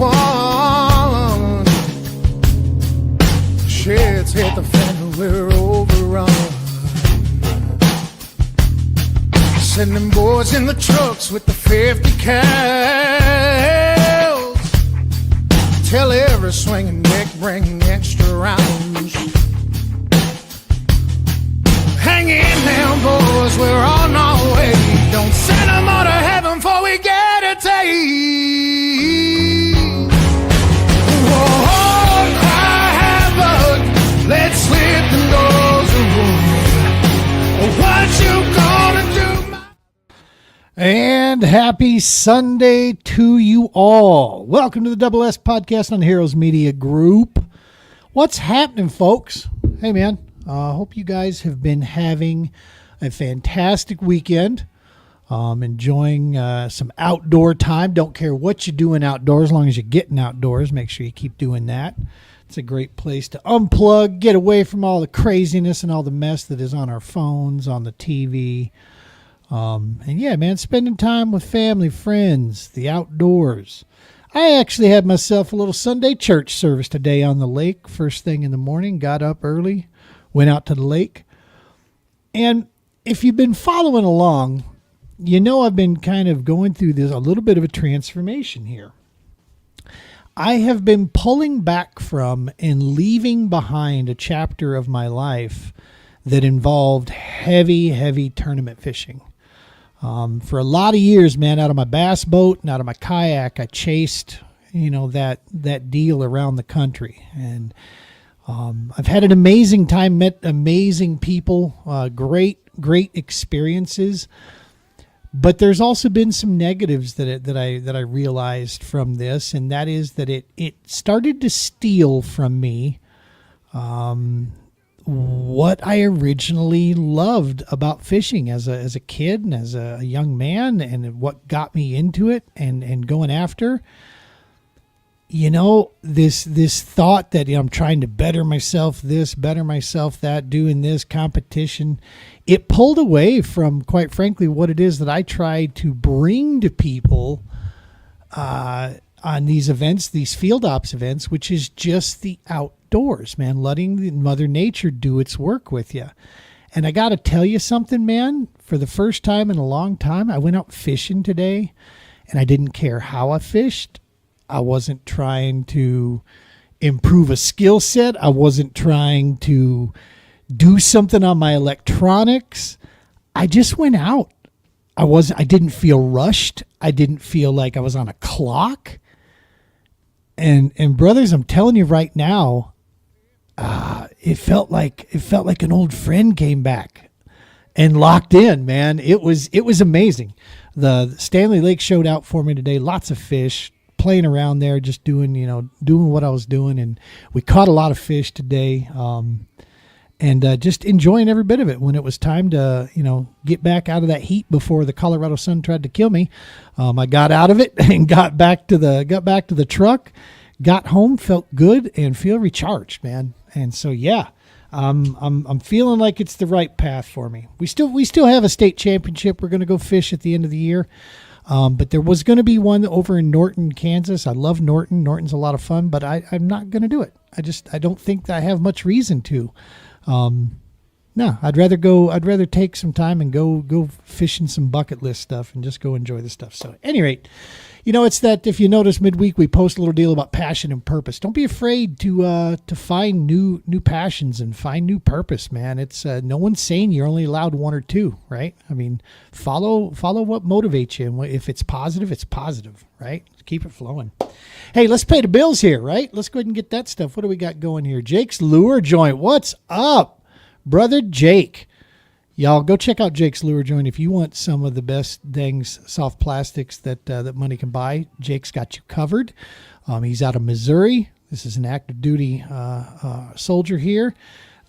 one. Sheds hit the fan, we're overrun. Sending boys in the trucks with the 50 cals. Tell every swinging deck bring extra rounds. Hang in now, boys, we're on our way. Don't send them all to heaven before we get a taste. Whoa, cry havoc, let's slip the doors away. What you gonna do? And happy Sunday to you all. Welcome to the Double S podcast on the Heroes Media Group. What's happening, folks? Hey, man. Hope you guys have been having a fantastic weekend. Enjoying some outdoor time. Don't care what you're doing outdoors, as long as you're getting outdoors. Make sure you keep doing that. It's a great place to unplug, get away from all the craziness and all the mess that is on our phones, on the TV. And yeah, man, spending time with family, friends, the outdoors. I actually had myself a little Sunday church service today on the lake. First thing in the morning, got up early, went out to the lake. And if you've been following along, you know I've been kind of going through this, a little bit of a transformation here. I have been pulling back from and leaving behind a chapter of my life that involved heavy tournament fishing. For a lot of years, man, out of my bass boat and out of my kayak, I chased, that deal around the country. And I've had an amazing time, met amazing people, great experiences. But there's also been some negatives that I realized from this, and that is that it started to steal from me what I originally loved about fishing as a kid and as a young man, and what got me into it and going after. This thought that I'm trying to better myself this, better myself that, doing this competition, it pulled away from, quite frankly, what it is that I try to bring to people on these events, these field ops events, which is just the outdoors, man, letting Mother Nature do its work with you. And I got to tell you something, man, for the first time in a long time, I went out fishing today, and I didn't care how I fished. I wasn't trying to improve a skill set. I wasn't trying to do something on my electronics. I just went out. I didn't feel rushed. I didn't feel like I was on a clock. And brothers, I'm telling you right now, it felt like an old friend came back and locked in, man. It was amazing. The Stanley Lake showed out for me today. Lots of fish, playing around there, just doing what I was doing. And we caught a lot of fish today. And just enjoying every bit of it. When it was time to, get back out of that heat before the Colorado sun tried to kill me, I got out of it and got back to the truck, got home, felt good, and feel recharged, man. And so, yeah, I'm feeling like it's the right path for me. We still have a state championship. We're going to go fish at the end of the year. But there was going to be one over in Norton, Kansas. I love Norton. Norton's a lot of fun, but I'm not going to do it. I don't think that I have much reason to. No, I'd rather take some time and go fishing some bucket list stuff and just go enjoy the stuff. So at any rate, it's that, if you notice, midweek we post a little deal about passion and purpose. Don't be afraid to find new passions and find new purpose, man. It's no one's saying you're only allowed one or two, right? I mean, follow what motivates you, and if it's positive, right? Keep it flowing. Hey, let's pay the bills here, right? Let's go ahead and get that stuff. What do we got going here? Jake's Lure Joint. What's up, brother Jake? Y'all go check out Jake's Lure Joint if you want some of the best things, soft plastics that money can buy. Jake's got you covered. He's out of Missouri. This is an active duty soldier here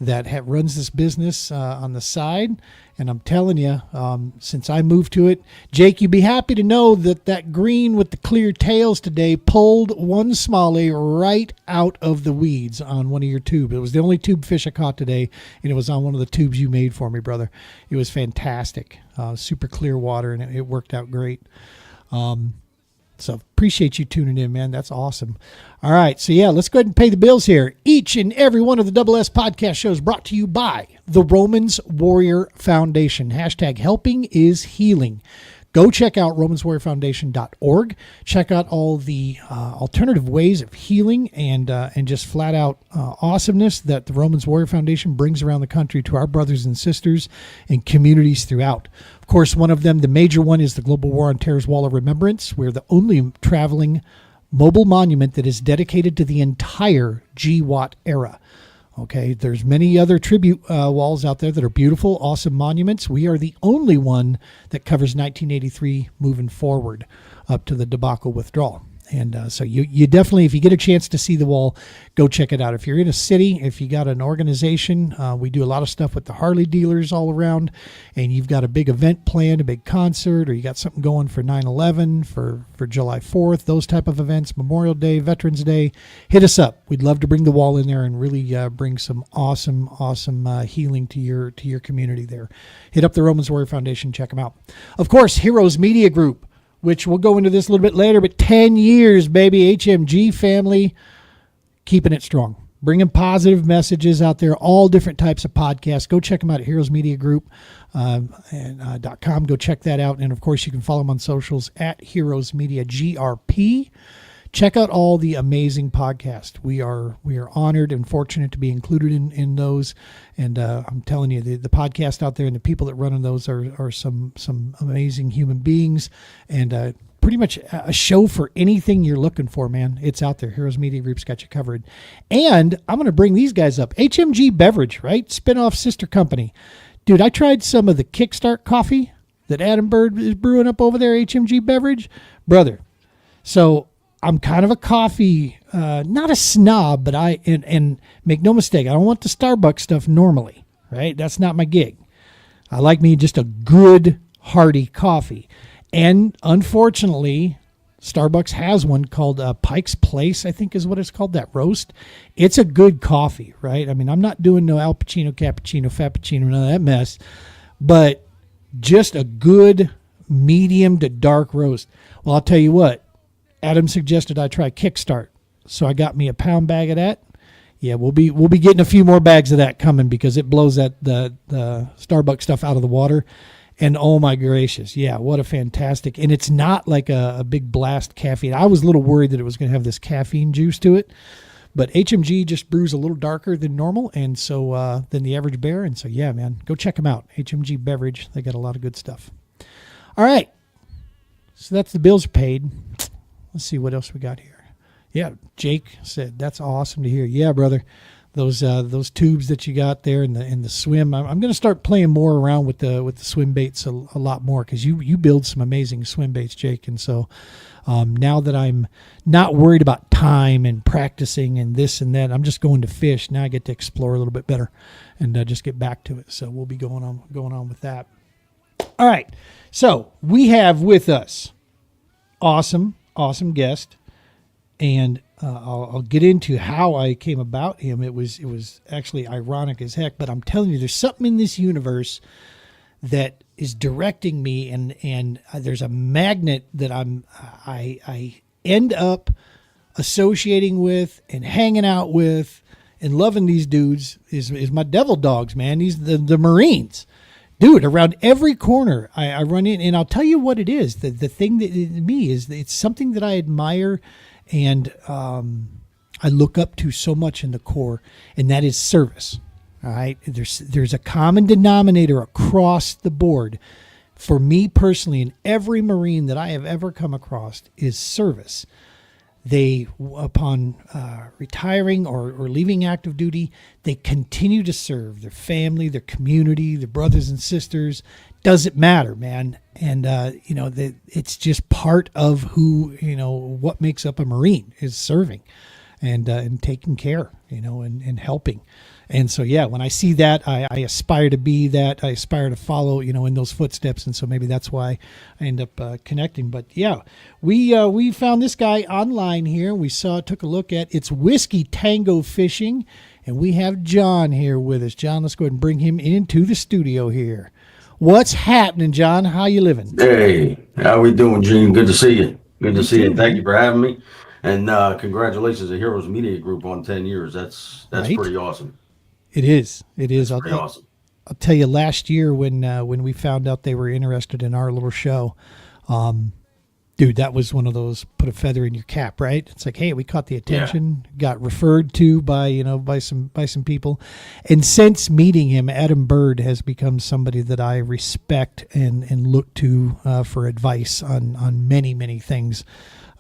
that runs this business on the side. And I'm telling you, since I moved to it, Jake, you'd be happy to know that green with the clear tails today pulled one smallie right out of the weeds on one of your tubes. It was the only tube fish I caught today, and it was on one of the tubes you made for me, brother. It was fantastic. Super clear water, and it worked out great. So appreciate you tuning in, man. That's awesome. All right. So, yeah, let's go ahead and pay the bills here. Each and every one of the Double S podcast shows brought to you by the Romans Warrior Foundation. Hashtag helping is healing. Go check out romanswarriorfoundation.org. Check out all the alternative ways of healing and just flat out awesomeness that the Romans Warrior Foundation brings around the country to our brothers and sisters and communities throughout. Of course, one of them, the major one, is the Global War on Terror's Wall of Remembrance. We're the only traveling mobile monument that is dedicated to the entire GWAT era. Okay, there's many other tribute walls out there that are beautiful, awesome monuments. We are the only one that covers 1983 moving forward up to the debacle withdrawal. And so you definitely, if you get a chance to see the wall, go check it out. If you're in a city, if you got an organization, we do a lot of stuff with the Harley dealers all around, and you've got a big event planned, a big concert, or you got something going for 9/11, for July 4th, those type of events, Memorial Day, Veterans Day, hit us up. We'd love to bring the wall in there and really bring some awesome healing to your community there. Hit up the Romans Warrior Foundation, check them out. Of course, Heroes Media Group, which we'll go into this a little bit later, but 10 years, baby, HMG family, keeping it strong, bringing positive messages out there, all different types of podcasts. Go check them out at heroesmediagroup.com. Go check that out. And, of course, you can follow them on socials at Heroes Media GRP. Check out all the amazing podcasts. We are honored and fortunate to be included in those. And I'm telling you, the podcast out there and the people that run those are some amazing human beings, and pretty much a show for anything you're looking for, man. It's out there. Heroes Media Group's got you covered. And I'm going to bring these guys up. HMG Beverage, right? Spinoff sister company. Dude, I tried some of the Kickstart coffee that Adam Bird is brewing up over there, HMG Beverage. Brother, so I'm kind of a coffee, not a snob, but and make no mistake, I don't want the Starbucks stuff normally, right? That's not my gig. I like me just a good, hearty coffee. And unfortunately, Starbucks has one called Pike's Place, I think is what it's called, that roast. It's a good coffee, right? I mean, I'm not doing no Al Pacino, Cappuccino, Fappuccino, none of that mess, but just a good medium to dark roast. Well, I'll tell you what. Adam suggested I try Kickstart, so I got me a pound bag of that. Yeah, we'll be getting a few more bags of that coming because it blows the Starbucks stuff out of the water. And oh my gracious, yeah, what a fantastic! And it's not like a big blast caffeine. I was a little worried that it was going to have this caffeine juice to it, but HMG just brews a little darker than normal, and so than the average bear. And so yeah, man, go check them out. HMG Beverage, they got a lot of good stuff. All right, so that's the bills paid. Let's see what else we got here. Yeah, Jake said that's awesome to hear. Yeah, brother, those tubes that you got there and the swim. I'm going to start playing more around with the swim baits a lot more because you build some amazing swim baits, Jake. And so now that I'm not worried about time and practicing and this and that, I'm just going to fish. Now I get to explore a little bit better and just get back to it. So we'll be going on with that. All right, so we have with us awesome guest, and I'll get into how I came about him. It was actually ironic as heck, but I'm telling you, there's something in this universe that is directing me, and there's a magnet that I end up associating with and hanging out with and loving these dudes is my devil dogs, man. These the Marines. Dude, around every corner I run in, and I'll tell you what it is. The thing that me is, it's something that I admire and I look up to so much in the Corps, and that is service. All right, there's a common denominator across the board for me personally, and every Marine that I have ever come across is service. They, upon retiring or leaving active duty, they continue to serve their family, their community, their brothers and sisters. Doesn't matter, man. And, it's just part of who, what makes up a Marine is serving and taking care, and helping. And so, yeah, when I see that, I aspire to be that. I aspire to follow, in those footsteps. And so maybe that's why I end up connecting. But yeah, we found this guy online here. We took a look at it's Whiskey Tango Fishing, and we have John here with us. John, let's go ahead and bring him into the studio here. What's happening, John? How you living? Hey, how we doing, Gene? Good to see you. Good to You see too, you. Thank man. you for having me. And congratulations to Heroes Media Group on 10 years. That's Right? pretty awesome. It is. It is. That's pretty awesome. I'll tell you, last year when we found out they were interested in our little show, dude, that was one of those put a feather in your cap, right? It's like, hey, we caught the Yeah. attention, got referred to by some people, and since meeting him, Adam Bird has become somebody that I respect and look to for advice on many things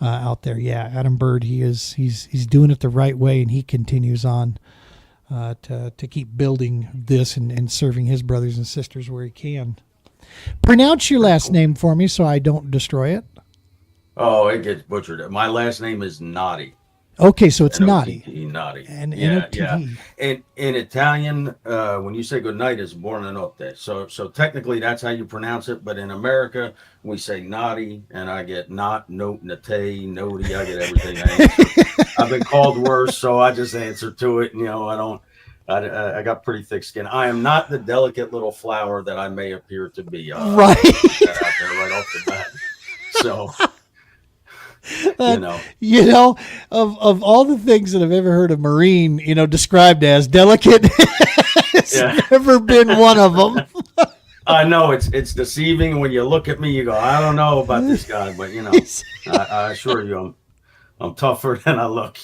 out there. Yeah, Adam Bird, he's doing it the right way, and he continues on. To keep building this and serving his brothers and sisters where he can. Pronounce your last name for me so I don't destroy it. Oh, it gets butchered. My last name is Notti. Okay, so it's Nadi. N-O-T-T, Notti. And Yeah, yeah. N-O-T-T. In Italian, when you say good night, it's buonanotte. So technically that's how you pronounce it. But in America, we say Notti, and I get not, note, nate, noti. I get everything. I've been called worse, so I just answer to it. You know, I got pretty thick skin. I am not the delicate little flower that I may appear to be. Right. Put that out there right off the bat. So, Of all the things that I've ever heard a Marine, described as delicate, it's never been one of them. I know it's deceiving. When you look at me, you go, I don't know about this guy, but I assure you, I'm tougher than I look.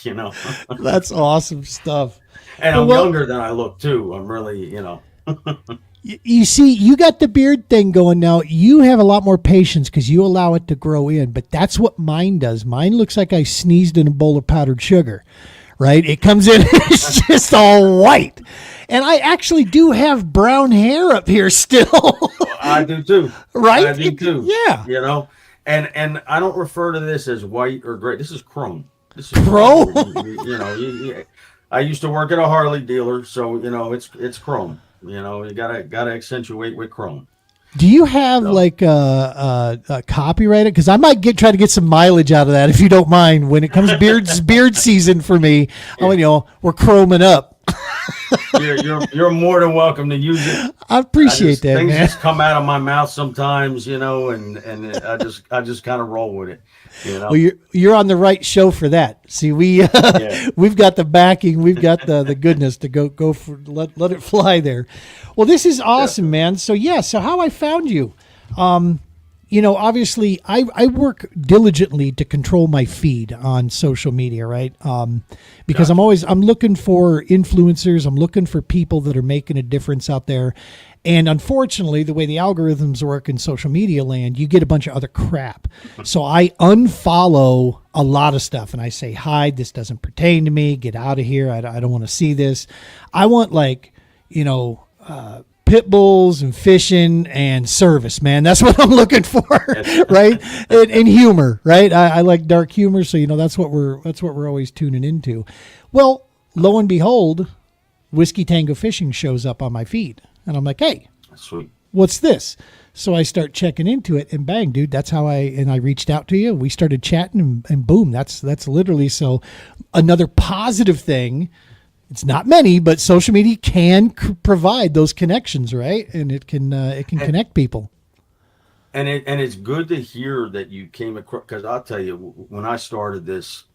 That's awesome stuff. And I'm younger than I look too. I'm really, You see, you got the beard thing going now. You have a lot more patience because you allow it to grow in, but that's what mine does. Mine looks like I sneezed in a bowl of powdered sugar, right? It comes in, it's just all white. And I actually do have brown hair up here still. I do too. Right? I do too. Yeah. And I don't refer to this as white or gray. This is chrome. This is Chrome? I used to work at a Harley dealer, so it's chrome. You gotta accentuate with chrome. Do you have like a copyrighted? Because I might try to get some mileage out of that if you don't mind. When it comes beard season for me, we're chroming up. You're more than welcome to use it. I appreciate that, things man. just come out of my mouth sometimes, and I just kind of roll with it. Well, you're on the right show for that. See, we've got the backing, we've got the goodness to go for let it fly there. Well, this is awesome, man. So so how I found you. Obviously I work diligently to control my feed on social media, right? Because I'm looking for influencers. I'm looking for people that are making a difference out there. And unfortunately, the way the algorithms work in social media land, you get a bunch of other crap. So I unfollow a lot of stuff and I say, hide, this doesn't pertain to me. Get out of here. I don't want to see this. I want pit bulls and fishing and service, man. That's what I'm looking for, right? And humor, right? I like dark humor, so that's what we're always tuning into. Well, lo and behold, Whiskey Tango Fishing shows up on my feed, and I'm like, hey, sweet. What's this? So I start checking into it, and bang, dude, that's how I reached out to you. We started chatting, and boom, that's literally so another positive thing. It's not many, but social media can provide those connections, right? And it can connect people. And it's good to hear that you came across, because I'll tell you, when I started this,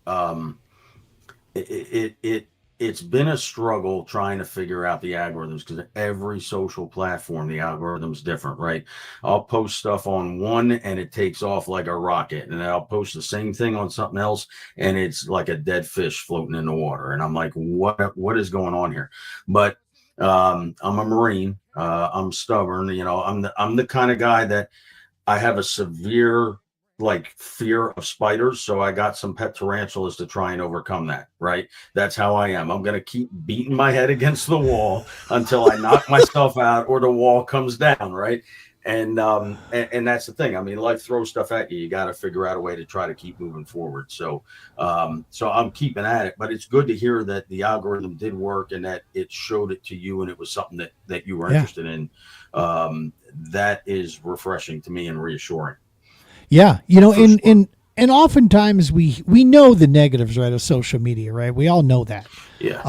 it's been a struggle trying to figure out the algorithms, because every social platform, the algorithm's different, right? I'll post stuff on one and it takes off like a rocket, and then I'll post the same thing on something else and it's like a dead fish floating in the water, and I'm like, what is going on here? But I'm a Marine. I'm stubborn. I'm the kind of guy that I have a severe fear of spiders, so I got some pet tarantulas to try and overcome that, right? That's how I am. I'm going to keep beating my head against the wall until I knock myself out or the wall comes down, right? And that's the thing. I mean, life throws stuff at you. You got to figure out a way to try to keep moving forward. So I'm keeping at it, but it's good to hear that the algorithm did work and that it showed it to you and it was something that you were interested in. That is refreshing to me and reassuring. Yeah, And oftentimes we know the negatives, right, of social media, right? We all know that. Yeah.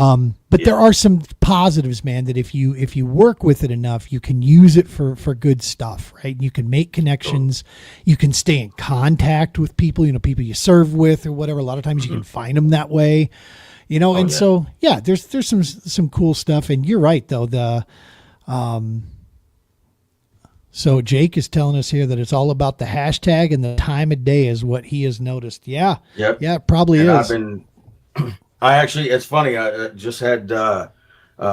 But there are some positives, man, that if you work with it enough, you can use it for good stuff, right? You can make connections, you can stay in contact with people, people you serve with or whatever. A lot of times you can find them that way, So yeah, there's some cool stuff. And you're right though, so Jake is telling us here that it's all about the hashtag and the time of day is what he has noticed. Yeah. Yep. Yeah, it probably And is. It's funny. I just had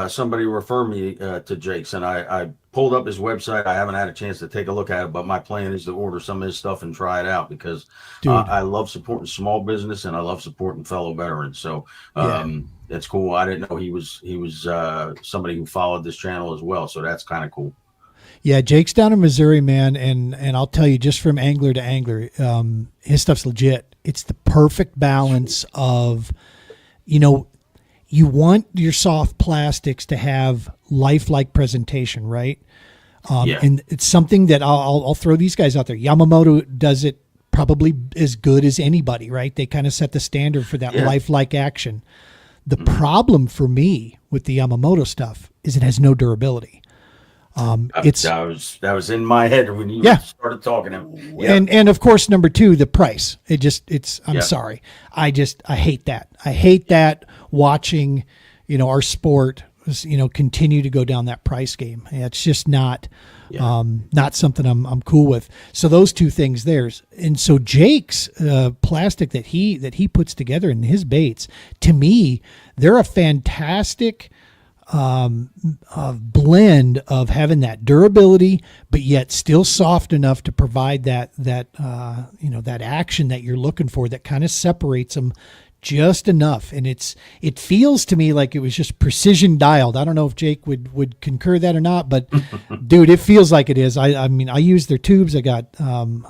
somebody refer me to Jake's, and I pulled up his website. I haven't had a chance to take a look at it, but my plan is to order some of his stuff and try it out because I love supporting small business and I love supporting fellow veterans. So that's cool. I didn't know he was somebody who followed this channel as well. So that's kind of cool. Yeah, Jake's down in Missouri, man, and I'll tell you, just from angler to angler, his stuff's legit. It's the perfect balance of, you want your soft plastics to have lifelike presentation, right? And it's something that I'll throw these guys out there. Yamamoto does it probably as good as anybody, right? They kind of set the standard for that lifelike action. The problem for me with the Yamamoto stuff is it has no durability. That was in my head when you started talking. And of course, number two, the price. I'm sorry. I hate that. I hate that watching, our sport, continue to go down that price game. It's just not something I'm cool with. So those two things there's. And so Jake's plastic that he puts together in his baits, to me, they're a fantastic blend of having that durability, but yet still soft enough to provide that action that you're looking for that kind of separates them just enough. And it feels to me like it was just precision dialed. I don't know if Jake would concur that or not, but dude, it feels like it is. I mean, I use their tubes. I've got an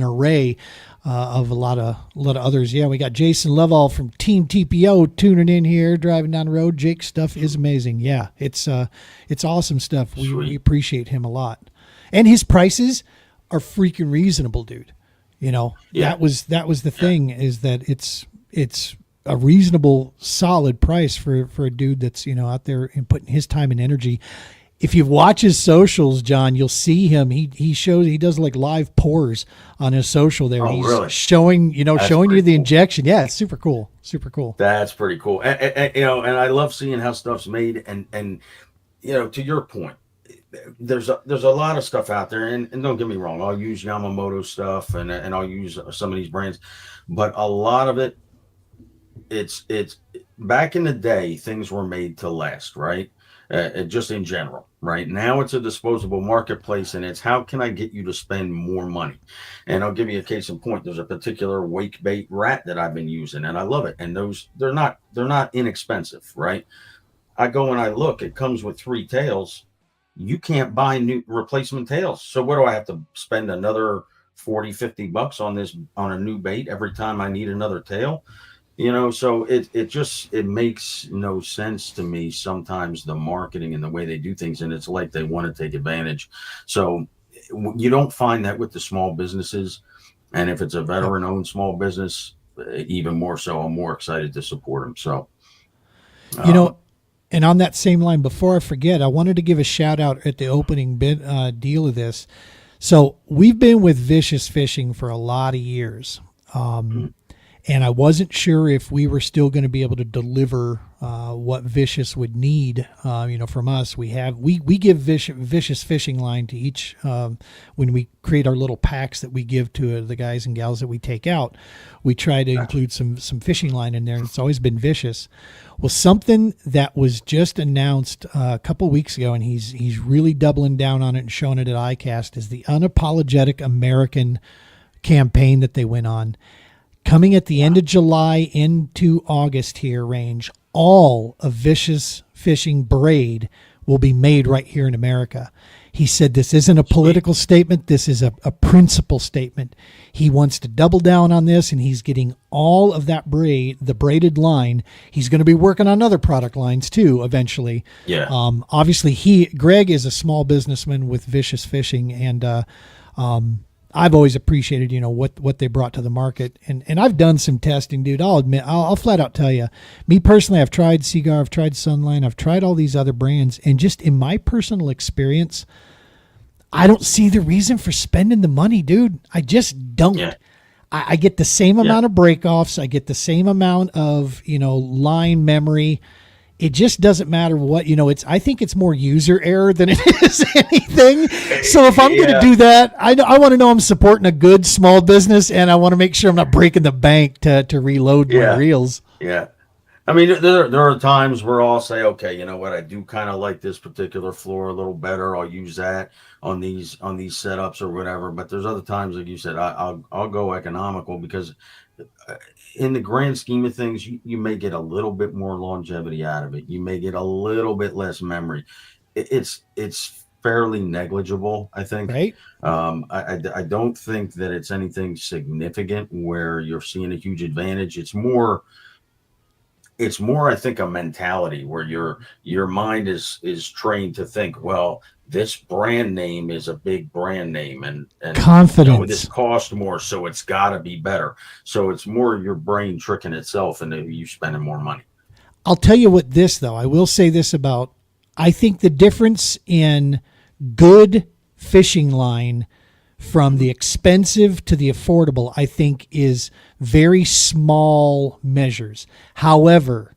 array of a lot of others. Yeah, we got Jason Lovell from Team TPO tuning in here, driving down the road. Jake's stuff is amazing. Yeah, it's awesome stuff. We appreciate him a lot, and his prices are freaking reasonable, dude. That was the thing, is that it's a reasonable, solid price for a dude that's out there and putting his time and energy. If you watch his socials, John, you'll see him. He does like live pours on his social there. Oh, he's really? showing you the cool. injection. Yeah, it's super cool. Super cool. That's pretty cool. And I love seeing how stuff's made. And to your point, there's a lot of stuff out there. And don't get me wrong, I'll use Yamamoto stuff and I'll use some of these brands, but a lot of it, it's back in the day, things were made to last, right? Just in general, right? Now it's a disposable marketplace, and it's how can I get you to spend more money? And I'll give you a case in point. There's a particular wake bait rat that I've been using, and I love it. And they're not inexpensive, right? I go and I look, it comes with 3 tails. You can't buy new replacement tails. So what do I have to spend another $40-$50 on a new bait every time I need another tail? So it makes no sense to me sometimes, the marketing and the way they do things, and it's like they want to take advantage. So you don't find that with the small businesses, and if it's a veteran-owned small business, even more so. I'm more excited to support them. So, and on that same line, before I forget, I wanted to give a shout out at the opening deal of this. So we've been with Vicious Fishing for a lot of years. And I wasn't sure if we were still going to be able to deliver what Vicious would need, from us. We give Vicious Fishing line to each when we create our little packs that we give to the guys and gals that we take out. We try to include some fishing line in there, and it's always been Vicious. Well, something that was just announced a couple weeks ago, and he's really doubling down on it and showing it at ICAST, is the Unapologetic American campaign that they went on. Coming at the end of July into August here range, all of Vicious Fishing braid will be made right here in America. He said this isn't a political statement. This is a principle statement. He wants to double down on this, and he's getting all of that the braided line. He's going to be working on other product lines too eventually. Yeah. Obviously, Greg is a small businessman with Vicious Fishing, and I've always appreciated, what they brought to the market. And I've done some testing, dude. I'll admit, I'll flat out tell you, me personally, I've tried Seaguar, I've tried Sunline, I've tried all these other brands. And just in my personal experience, I don't see the reason for spending the money, dude. I just don't. Yeah. I get the same amount of breakoffs. I get the same amount of, line memory. It just doesn't matter what, I think it's more user error than it is anything. So if I'm going to do that, I want to know I'm supporting a good small business, and I want to make sure I'm not breaking the bank to reload my reels. Yeah. I mean, there are times where I'll say, okay, you know what, I do kind of like this particular floor a little better. I'll use that on these setups or whatever. But there's other times, like you said, I'll go economical, because in the grand scheme of things, you may get a little bit more longevity out of it. You may get a little bit less memory. It's fairly negligible, I think. Right. I don't think that it's anything significant where you're seeing a huge advantage. It's more, I think, a mentality where your mind is trained to think, well, this brand name is a big brand name, and confidence. This costs more, so it's got to be better. So it's more your brain tricking itself into you spending more money. I'll tell you what, this though, I will say this about, I think the difference in good fishing line from the expensive to the affordable, I think, is very small measures. However,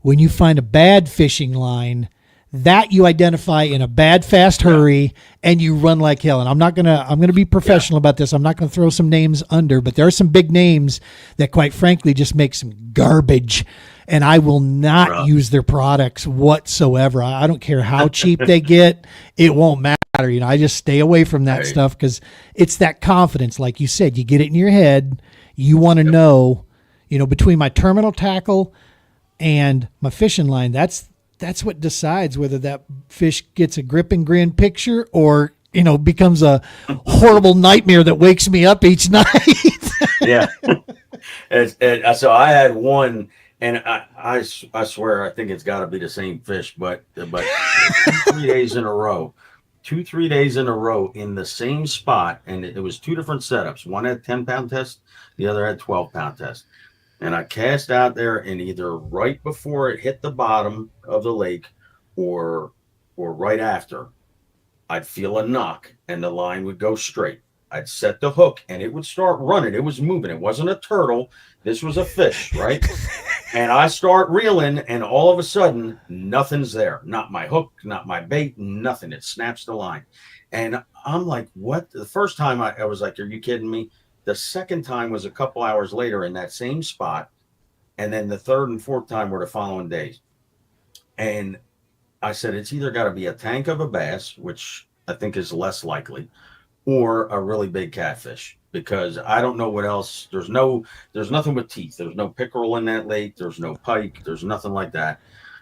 when you find a bad fishing line, that you identify in a bad, fast hurry, and you run like hell. And I'm going to be professional about this. I'm not going to throw some names under, but there are some big names that, quite frankly, just make some garbage. And I will not use their products whatsoever. I don't care how cheap they get. It won't matter. I just stay away from that stuff, because it's that confidence. Like you said, you get it in your head. You want to know, between my terminal tackle and my fishing line, that's what decides whether that fish gets a grip and grin picture or, becomes a horrible nightmare that wakes me up each night. Yeah. So I had one, and I swear, I think it's got to be the same fish, but 3 days in a row, 2-3 days in a row in the same spot. And it was two different setups. One had 10-pound test, the other had 12-pound test. And I cast out there, and either right before it hit the bottom of the lake or right after, I'd feel a knock and the line would go straight. I'd set the hook and it would start running. It was moving. It wasn't a turtle. This was a fish, right? And I start reeling, and all of a sudden, nothing's there. Not my hook, not my bait, nothing. It snaps the line. And I'm like, what? The first time I was like, are you kidding me? The second time was a couple hours later in that same spot. And then the third and fourth time were the following days. And I said, it's either got to be a tank of a bass, which I think is less likely, or a really big catfish, because I don't know what else. There's nothing with teeth. There's no pickerel in that lake. There's no pike. There's nothing like that.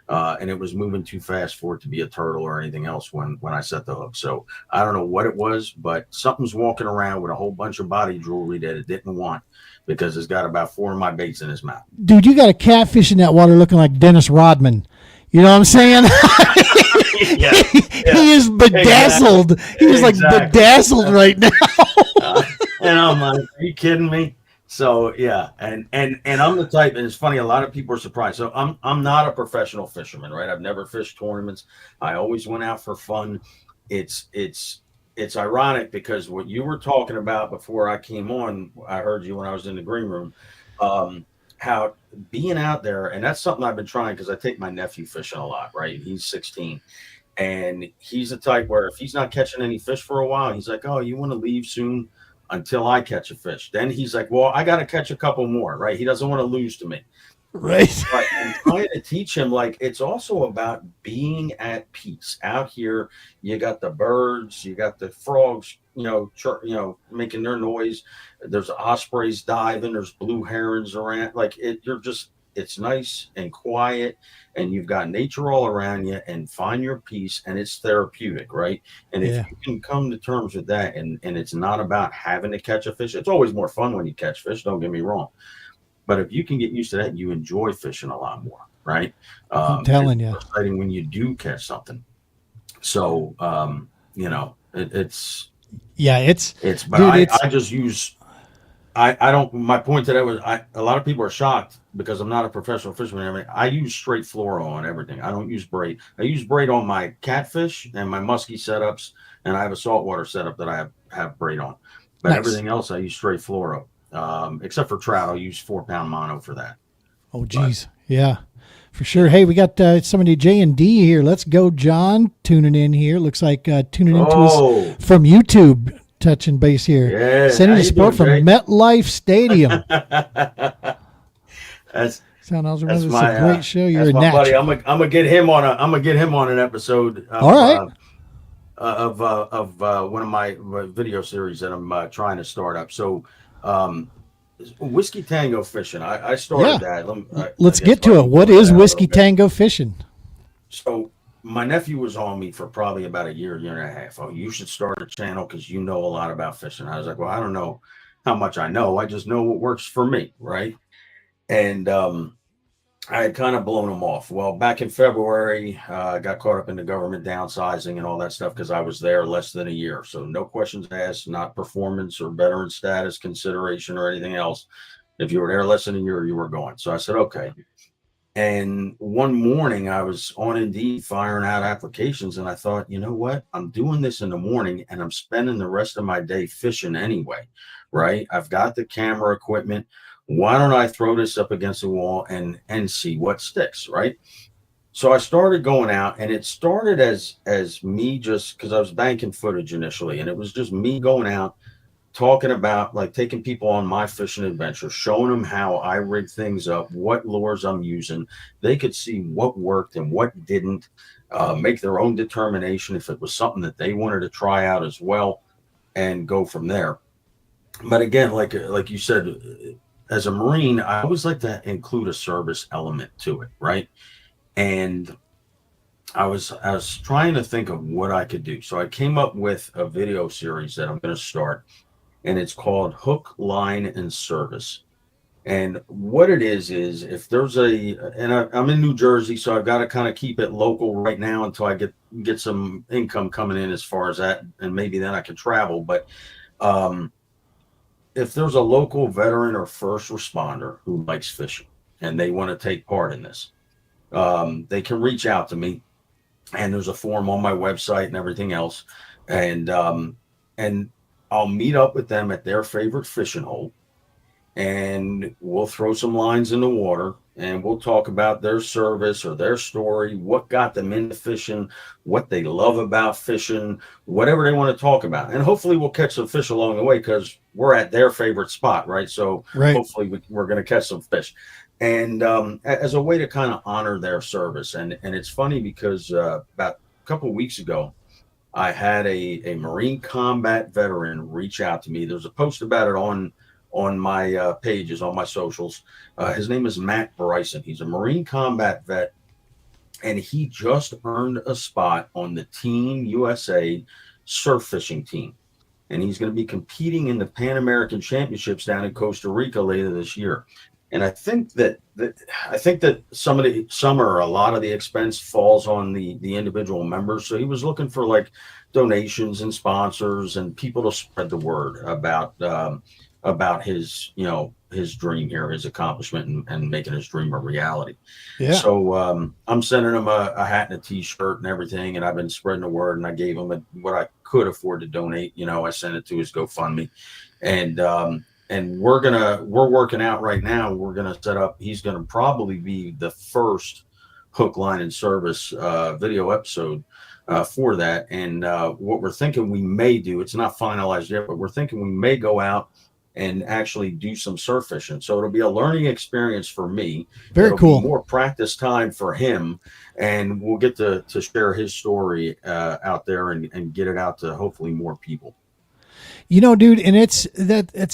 And it was moving too fast for it to be a turtle or anything else when I set the hook. So I don't know what it was, but something's walking around with a whole bunch of body jewelry that it didn't want, because it's got about 4 of my baits in his mouth. Dude, you got a catfish in that water looking like Dennis Rodman. You know what I'm saying? He is bedazzled. Exactly. He is like bedazzled right now. And I'm like, are you kidding me? So yeah, and I'm the type, and it's funny, a lot of people are surprised. So I'm not a professional fisherman, right? I've never fished tournaments. I always went out for fun. It's ironic, because what you were talking about before I came on, I heard you when I was in the green room, how being out there, and that's something I've been trying, because I take my nephew fishing a lot, right? He's 16, and he's the type where if he's not catching any fish for a while, he's like, oh, you want to leave soon? Until I catch a fish. Then he's like, well, I got to catch a couple more, right? He doesn't want to lose to me. Right. But I'm trying to teach him, like, it's also about being at peace. Out here, you got the birds, you got the frogs, making their noise. There's ospreys diving, there's blue herons around. Like, it's nice and quiet, and you've got nature all around you, and find your peace, and it's therapeutic, right? And if you can come to terms with that, and it's not about having to catch a fish. It's always more fun when you catch fish, don't get me wrong. But if you can get used to that, you enjoy fishing a lot more, right? I'm telling you. It's exciting when you do catch something. So, it's Yeah, It's, but dude, it's I just use, I don't, my point today was, a lot of people are shocked because I'm not a professional fisherman. I mean, I use straight fluoro on everything. I don't use braid. I use braid on my catfish and my musky setups, and I have a saltwater setup that I have braid on. But nice. everything else, I use straight fluoro. Except for trout, I'll use 4 pound mono for that. Oh, But geez. Yeah, for sure. Hey, we got somebody J&D here. Let's go, John, tuning in here. Looks like tuning into us oh from YouTube, touching base here. yeah, Sending how the you support doing, from Jay? MetLife Stadium. that's Sound also that's it's a my great show. You're that's a my buddy. natural. I'm gonna get him on an episode All right. of one of my video series that I'm trying to start up. So, um, whiskey tango fishing. I Yeah. started that. I Let's guess get if I to it. can What go into is that a little Whiskey bit. Tango Fishing? So my nephew was on me for probably about a year and a half. Oh, you should start a channel because you know a lot about fishing. I was like, well, I don't know how much I know. I just know what works for me, right? And I had kind of blown him off. Well, back in February, I got caught up in the government downsizing and all that stuff because I was there less than a year. So no questions asked, not performance or veteran status consideration or anything else. If you were there less than a year, you were gone. So I said, okay. And one morning I was on Indeed firing out applications and I thought, you know what? I'm doing this in the morning and I'm spending the rest of my day fishing anyway, right? I've got the camera equipment. Why don't I throw this up against the wall and see what sticks, right? So I started going out and it started as me just because I was banking footage initially and it was just me going out talking about like taking people on my fishing adventure, showing them how I rig things up, what lures I'm using. They could see what worked and what didn't, make their own determination if it was something that they wanted to try out as well, and go from there. But again, like you said, as a Marine, I always like to include a service element to it, right? And I was trying to think of what I could do. So I came up with a video series that I'm going to start and it's called Hook, Line, and Service. And what it is if there's I'm in New Jersey, so I've got to kind of keep it local right now until I get some income coming in as far as that, and maybe then I can travel. But um, if there's a local veteran or first responder who likes fishing and they want to take part in this, they can reach out to me, and there's a form on my website and everything else, and I'll meet up with them at their favorite fishing hole and we'll throw some lines in the water and we'll talk about their service or their story, what got them into fishing, what they love about fishing, whatever they want to talk about. And hopefully we'll catch some fish along the way because we're at their favorite spot, right? So Right. hopefully we're going to catch some fish. And as a way to kind of honor their service. And it's funny because about a couple of weeks ago, I had a Marine combat veteran reach out to me. There's a post about it on my pages, on my socials. His name is Matt Bryson. He's a Marine combat vet, and he just earned a spot on the Team USA surf fishing team. And he's going to be competing in the Pan American Championships down in Costa Rica later this year. And I think that some or a lot of the expense falls on the individual members. So he was looking for like donations and sponsors and people to spread the word about his his dream here, his accomplishment, and making his dream a reality. Yeah. So I'm sending him a hat and a T-shirt and everything, and I've been spreading the word. And I gave him what I could afford to donate. I sent it to his GoFundMe, and we're working out right now. We're gonna set up. He's gonna probably be the first hook, line, and service video episode for that. And what we're thinking we may do, it's not finalized yet, but we're thinking we may go out and actually do some surf fishing. So it'll be a learning experience for me. Very It'll cool. be more practice time for him, and we'll get to share his story out there and get it out to hopefully more people. Dude, and it's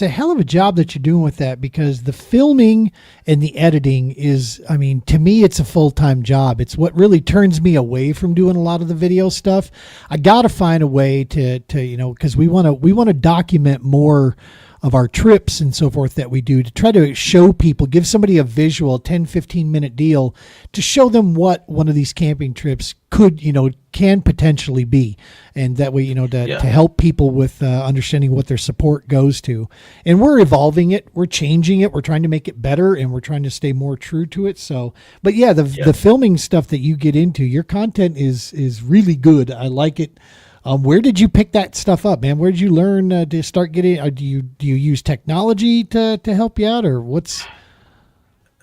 a hell of a job that you're doing with that, because the filming and the editing is, I mean, to me, it's a full-time job. It's what really turns me away from doing a lot of the video stuff. I got to find a way to because we want to document more of our trips and so forth that we do, to try to show people, give somebody a visual 10, 15-minute deal to show them what one of these camping trips could, can potentially be. And that way, to help people with understanding what their support goes to. And we're evolving it. We're changing it. We're trying to make it better, and we're trying to stay more true to it. So, but yeah, the filming stuff that you get into, your content is really good. I like it. Where did you pick that stuff up, man? Where did you learn to start getting? Do you use technology to help you out, or what's?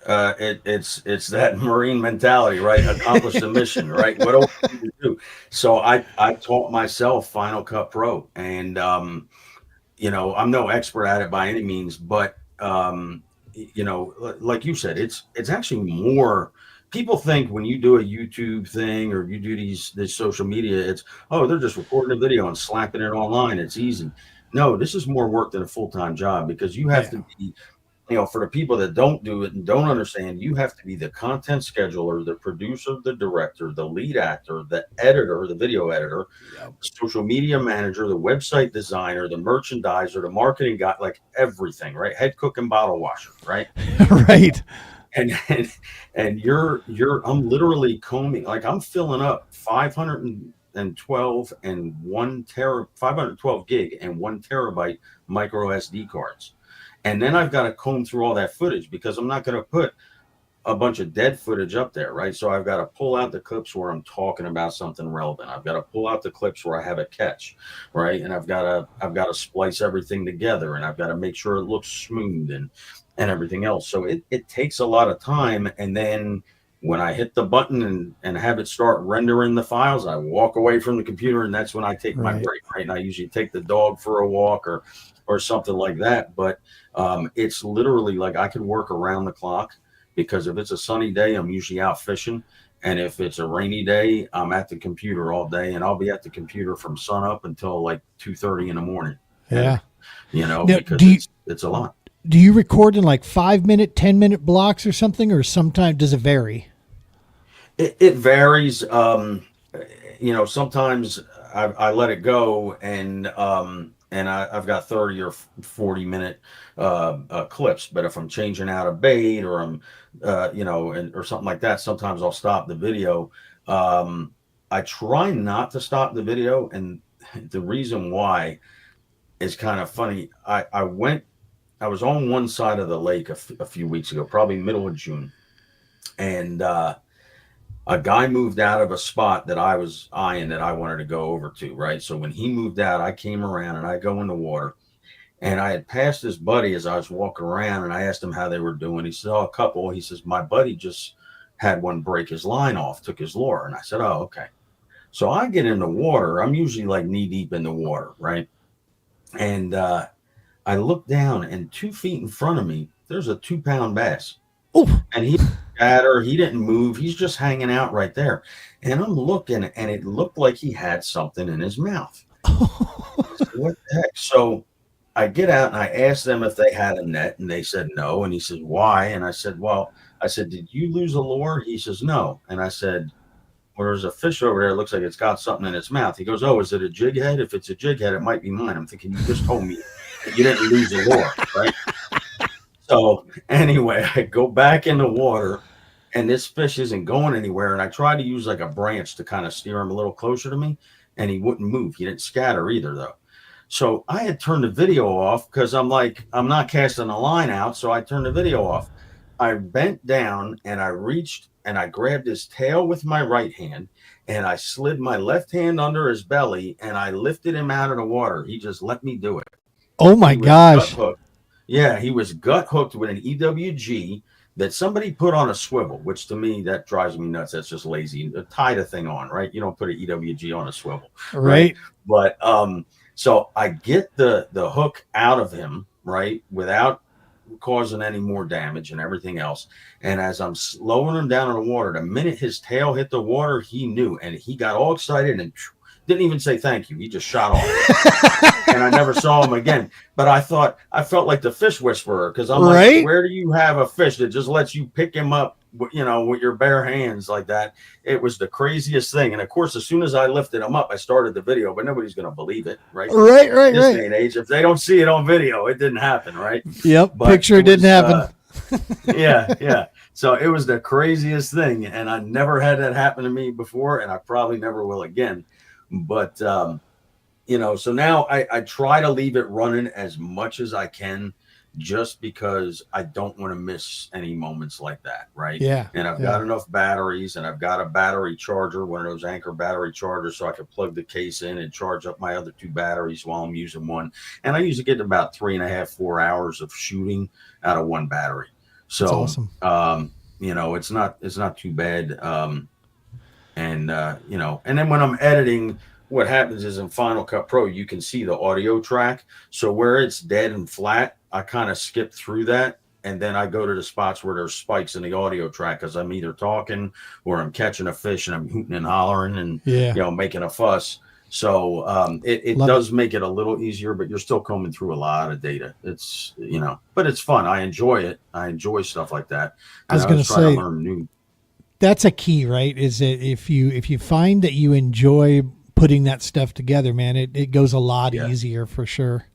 It's that Marine mentality, right? Accomplish the mission, right? What do I need to do? So I taught myself Final Cut Pro, and I'm no expert at it by any means, but like you said, it's actually more. People think when you do a YouTube thing or you do this social media, they're just recording a video and slapping it online. It's easy. No, this is more work than a full-time job, because you have to be, for the people that don't do it and don't understand, you have to be the content scheduler, the producer, the director, the lead actor, the editor, the video editor, the social media manager, the website designer, the merchandiser, the marketing guy, like everything, right? Head cook and bottle washer, right? Right. And I'm literally combing, like I'm filling up 512 gig and 1 terabyte micro SD cards. And then I've got to comb through all that footage, because I'm not going to put a bunch of dead footage up there, right? So I've got to pull out the clips where I'm talking about something relevant. I've got to pull out the clips where I have a catch, right? And I've got to splice everything together, and I've got to make sure it looks smooth and everything else. So it takes a lot of time. And then when I hit the button and have it start rendering the files, I walk away from the computer, and that's when I take my break, right? And I usually take the dog for a walk or something like that. But it's literally like I can work around the clock, because if it's a sunny day, I'm usually out fishing. And if it's a rainy day, I'm at the computer all day, and I'll be at the computer from sun up until like 2:30 in the morning. Yeah. And, now, because it's a lot. Do you record in like 5-minute, 10-minute blocks or something, or sometimes does it vary? It varies. Sometimes I let it go, and I've got 30 or 40-minute clips. But if I'm changing out a bait, or I'm, or something like that, sometimes I'll stop the video. I try not to stop the video, and the reason why is kind of funny. I was on one side of the lake a few weeks ago, probably middle of June, and a guy moved out of a spot that I was eyeing that I wanted to go over to, right? So when he moved out, I came around and I go in the water, and I had passed his buddy as I was walking around, and I asked him how they were doing. He said, a couple. He says, my buddy just had one break his line off, took his lure. And I said, oh, okay. So I get in the water. I'm usually like knee deep in the water, right? And I look down, and 2 feet in front of me, there's a 2-pound bass. Oh, and he didn't move. He's just hanging out right there. And I'm looking, and it looked like he had something in his mouth. What the heck? So I get out and I asked them if they had a net, and they said no. And he says, why? And I said, did you lose a lure? He says, no. And I said, well, there's a fish over there. It looks like it's got something in its mouth. He goes, oh, is it a jig head? If it's a jig head, it might be mine. I'm thinking, you just told me you didn't lose a lure, right? So anyway, I go back in the water, and this fish isn't going anywhere. And I tried to use like a branch to kind of steer him a little closer to me, and he wouldn't move. He didn't scatter either, though. So I had turned the video off, because I'm like, I'm not casting a line out. So I turned the video off. I bent down, and I reached, and I grabbed his tail with my right hand, and I slid my left hand under his belly, and I lifted him out of the water. He just let me do it. Oh my gosh. Yeah, he was gut hooked with an EWG that somebody put on a swivel, which to me, that drives me nuts. That's just lazy. Tie the thing on, right? You don't put an EWG on a swivel. Right. But so I get the hook out of him, right, without causing any more damage and everything else. And as I'm slowing him down in the water, the minute his tail hit the water, he knew, and he got all excited and didn't even say thank you. He just shot off. And I never saw him again. But I felt like the fish whisperer, because I'm like, where do you have a fish that just lets you pick him up you know, with your bare hands like that. It was the craziest thing. And of course, as soon as I lifted them up, I started the video, but nobody's going to believe it, right? Right. This day and age, if they don't see it on video, it didn't happen, right? Yep. But Picture didn't happen. Yeah. So it was the craziest thing. And I never had that happen to me before, and I probably never will again. But, you know, so now I try to leave it running as much as I can, just because I don't want to miss any moments like that, right? Yeah. And I've got enough batteries, and I've got a battery charger, one of those Anchor battery chargers, so I can plug the case in and charge up my other 2 batteries while I'm using one. And I usually get about 3.5, 4 hours of shooting out of one battery. So, that's awesome. You know, it's not too bad. You know, and then when I'm editing, what happens is in Final Cut Pro, you can see the audio track. So where it's dead and flat, I kind of skip through that. And then I go to the spots where there's spikes in the audio track, because I'm either talking or I'm catching a fish and I'm hooting and hollering and, you know, making a fuss. So it does make it a little easier, but you're still combing through a lot of data. It's, you know, but it's fun. I enjoy it. I enjoy stuff like that. I was going to say, to learn new. That's a key, right? Is that if you find that you enjoy putting that stuff together, man, it goes a lot easier for sure.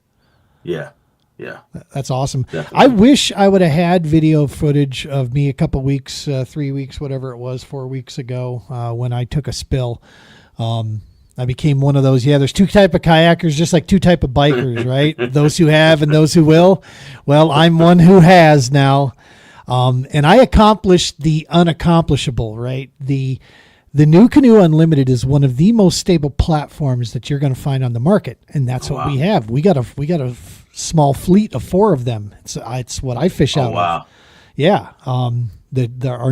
Yeah. That's awesome. Definitely. I wish I would have had video footage of me a couple weeks, 3 weeks, whatever it was, 4 weeks ago, when I took a spill. I became one of those. Yeah, there's 2 type of kayakers, just like 2 type of bikers, right? Those who have and those who will. Well, I'm one who has now. And I accomplished the unaccomplishable, right? The New Canoe Unlimited is one of the most stable platforms that you're going to find on the market, and that's what we have. We got a small fleet of 4 of them. It's what I fish out of. Yeah. Our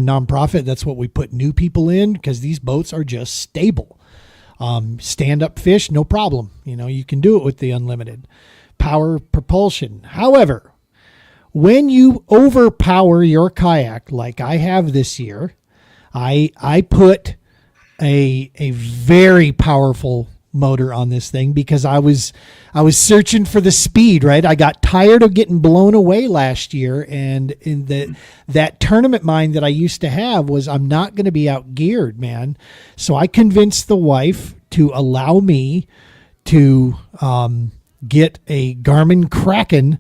nonprofit, that's what we put new people in, because these boats are just stable. Stand up fish, no problem. You know, you can do it with the Unlimited. Power propulsion. However, when you overpower your kayak, like I have this year, I put a very powerful motor on this thing, because I was searching for the speed, right? I got tired of getting blown away last year, and in that tournament mind that I used to have was, I'm not going to be out geared, man. So I convinced the wife to allow me to get a Garmin Kraken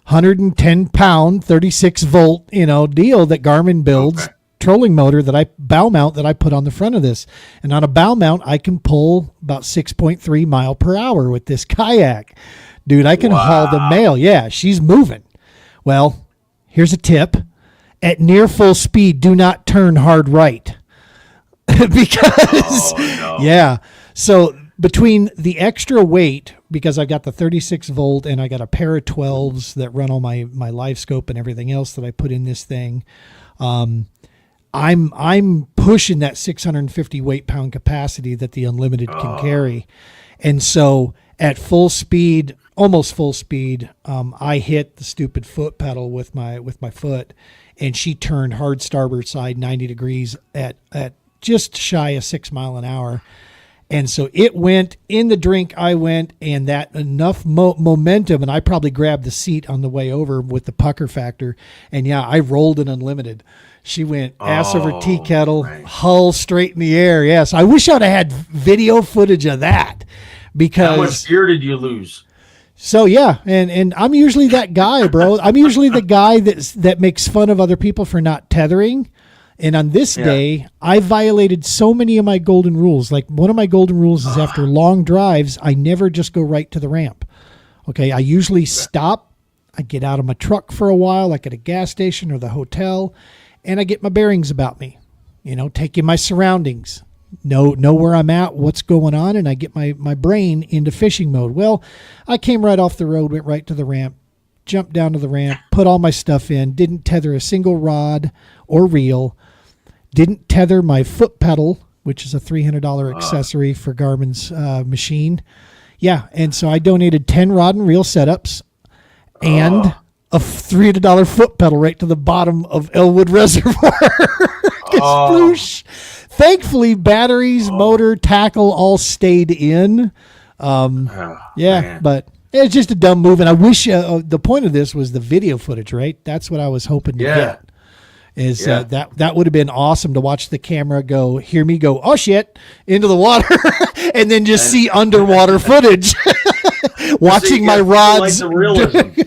110 pound 36 volt deal that Garmin builds. Okay. Trolling motor bow mount that I put on the front of this. And on a bow mount, I can pull about 6.3 mile per hour with this kayak. Dude, I can haul the mail. Yeah, she's moving. Well, here's a tip. At near full speed, do not turn hard right. Because, yeah. So between the extra weight, because I've got the 36 volt and I got a pair of 12s that run all my live scope and everything else that I put in this thing, I'm pushing that 650 weight pound capacity that the Unlimited can carry. And so at full speed, almost full speed, I hit the stupid foot pedal with my foot, and she turned hard starboard side 90 degrees at just shy of 6 mile an hour. And so it went in the drink. I went, and that enough momentum, and I probably grabbed the seat on the way over with the pucker factor. And yeah, I rolled an Unlimited. She went ass over tea kettle, hull straight in the air. Yes, I wish I'd have had video footage of that, because. How much gear did you lose? So yeah, and I'm usually that guy, bro. I'm usually the guy that makes fun of other people for not tethering. And on this day, I violated so many of my golden rules. Like, one of my golden rules is after long drives, I never just go right to the ramp. Okay, I usually stop. I get out of my truck for a while, like at a gas station or the hotel, and I get my bearings about me. Take in my surroundings, know where I'm at, what's going on, and I get my brain into fishing mode. Well, I came right off the road, went right to the ramp, jumped down to the ramp, put all my stuff in, didn't tether a single rod or reel. Didn't tether my foot pedal, which is a $300 accessory for Garmin's machine. Yeah, and so I donated 10 rod and reel setups and a $300 foot pedal right to the bottom of Elwood Reservoir. Sploosh. Thankfully, batteries, motor, tackle all stayed in. Man. But it's just a dumb move. And I wish the point of this was the video footage, right? That's what I was hoping to get. Is Yeah. that would have been awesome to watch the camera hear me go, oh shit, into the water, and then just see underwater footage, watching my rods. Like the realism.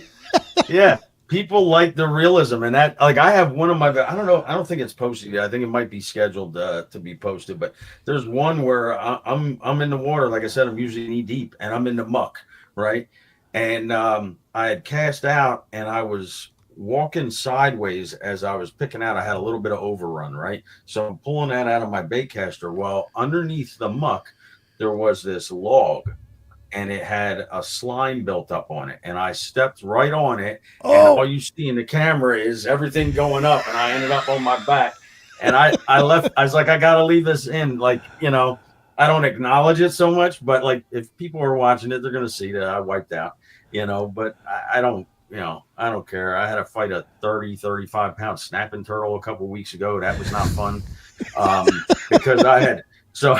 Yeah. People like the realism, and that, like, I have one of my, I don't know, I don't think it's posted yet. I think it might be scheduled to be posted, but there's one where I'm in the water. Like I said, I'm usually knee deep, and I'm in the muck, right? And I had cast out, and I was walking sideways as I was picking out. I had a little bit of overrun, right? So I'm pulling that out of my bait caster. Well, underneath the muck, there was this log, and it had a slime built up on it, and I stepped right on it, and all you see in the camera is everything going up, and I ended up on my back, and I left. I was like, I gotta leave this in. Like, I don't acknowledge it so much, but like, if people are watching it, they're gonna see that I wiped out, but I don't, I don't care. I had to fight a 35 pound snapping turtle a couple weeks ago. That was not fun. Because I had, so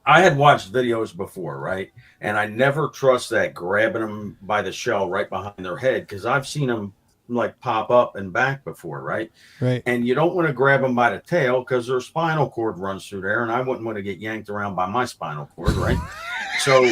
I had watched videos before, right? And I never trust that grabbing them by the shell right behind their head, because I've seen them like pop up and back before, right? Right. And you don't want to grab them by the tail because their spinal cord runs through there, and I wouldn't want to get yanked around by my spinal cord, right? So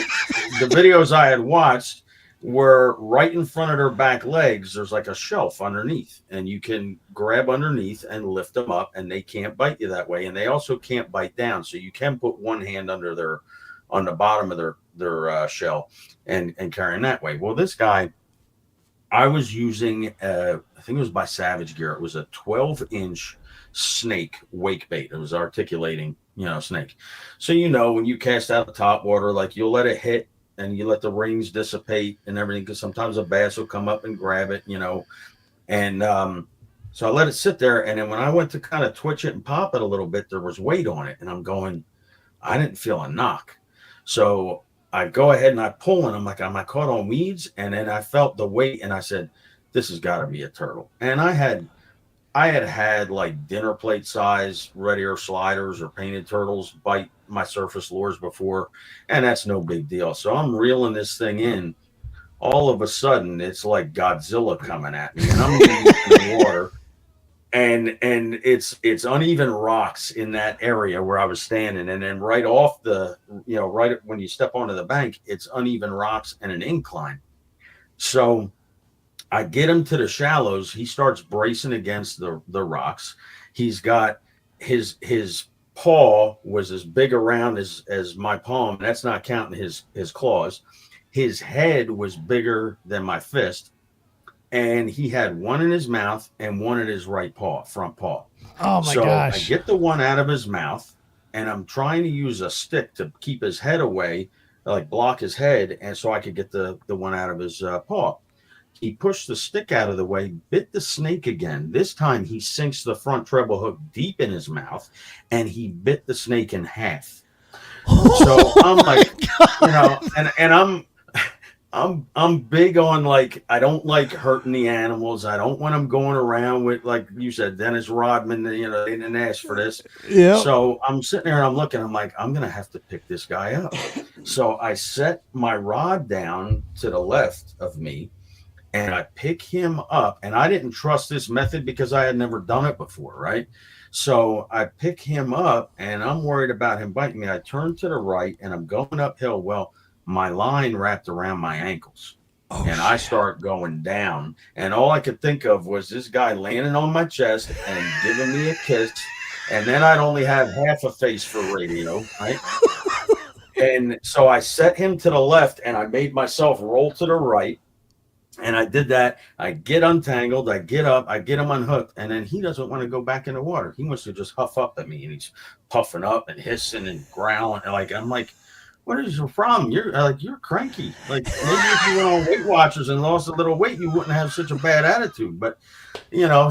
the videos I had watched were right in front of their back legs. There's like a shelf underneath, and you can grab underneath and lift them up, and they can't bite you that way. And they also can't bite down. So you can put one hand on the bottom of their shell and carrying that way. Well, this guy, I was using, I think it was by Savage Gear. It was a 12-inch snake wake bait. It was articulating, snake. So, when you cast out the top water, like, you'll let it hit, and you let the rings dissipate and everything, because sometimes a bass will come up and grab it, and so I let it sit there. And then when I went to kind of twitch it and pop it a little bit, there was weight on it, and I'm going, I didn't feel a knock. So I go ahead and I pull, and I'm like, am I caught on weeds? And then I felt the weight, and I said, this has got to be a turtle. And I had like dinner plate size red ear sliders or painted turtles bite my surface lures before, and that's no big deal. So I'm reeling this thing in. All of a sudden, it's like Godzilla coming at me, and I'm in the water, and it's uneven rocks in that area where I was standing, and then right off right when you step onto the bank, it's uneven rocks and an incline. So I get him to the shallows. He starts bracing against the rocks. He's got his paw was as big around as my palm. That's not counting his claws. His head was bigger than my fist, and he had one in his mouth and one in his right paw, front paw. Oh my gosh. I get the one out of his mouth, and I'm trying to use a stick to keep his head away, like block his head, and so I could get the one out of his paw. He pushed the stick out of the way, bit the snake again. This time he sinks the front treble hook deep in his mouth, and he bit the snake in half. So I'm like, and I'm big on, like, I don't like hurting the animals. I don't want them going around with, like you said, Dennis Rodman, they didn't ask for this. Yeah. So I'm sitting there and I'm looking, I'm like, I'm going to have to pick this guy up. So I set my rod down to the left of me, and I pick him up, and I didn't trust this method because I had never done it before, right? So I pick him up, and I'm worried about him biting me. I turn to the right, and I'm going uphill. Well, my line wrapped around my ankles, and I start going down, and all I could think of was this guy landing on my chest and giving me a kiss, and then I'd only have half a face for radio, right? And so I set him to the left, and I made myself roll to the right. And I did that. I get untangled. I get up. I get him unhooked. And then he doesn't want to go back in the water. He wants to just huff up at me. And he's puffing up and hissing and growling. And I'm like, what is your problem? You're cranky. Like, maybe if you went on Weight Watchers and lost a little weight, you wouldn't have such a bad attitude. But,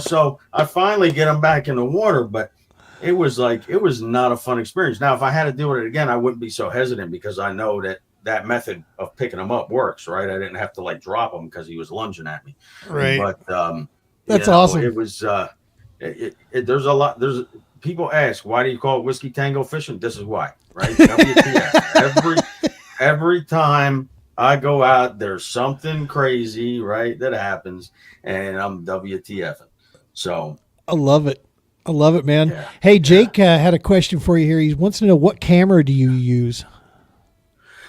so I finally get him back in the water. But it was not a fun experience. Now, if I had to do it again, I wouldn't be so hesitant, because I know that method of picking him up works, right? I didn't have to like drop him because he was lunging at me. Right. But that's awesome. It was there's a lot. There's people ask, why do you call it Whiskey Tango Fishing? This is why, right? WTF. every time I go out, there's something crazy, right, that happens, and I'm WTFing. So I love it. I love it, man. yeah, Hey, yeah. Jake had a question for you here. He wants to know, what camera do you use?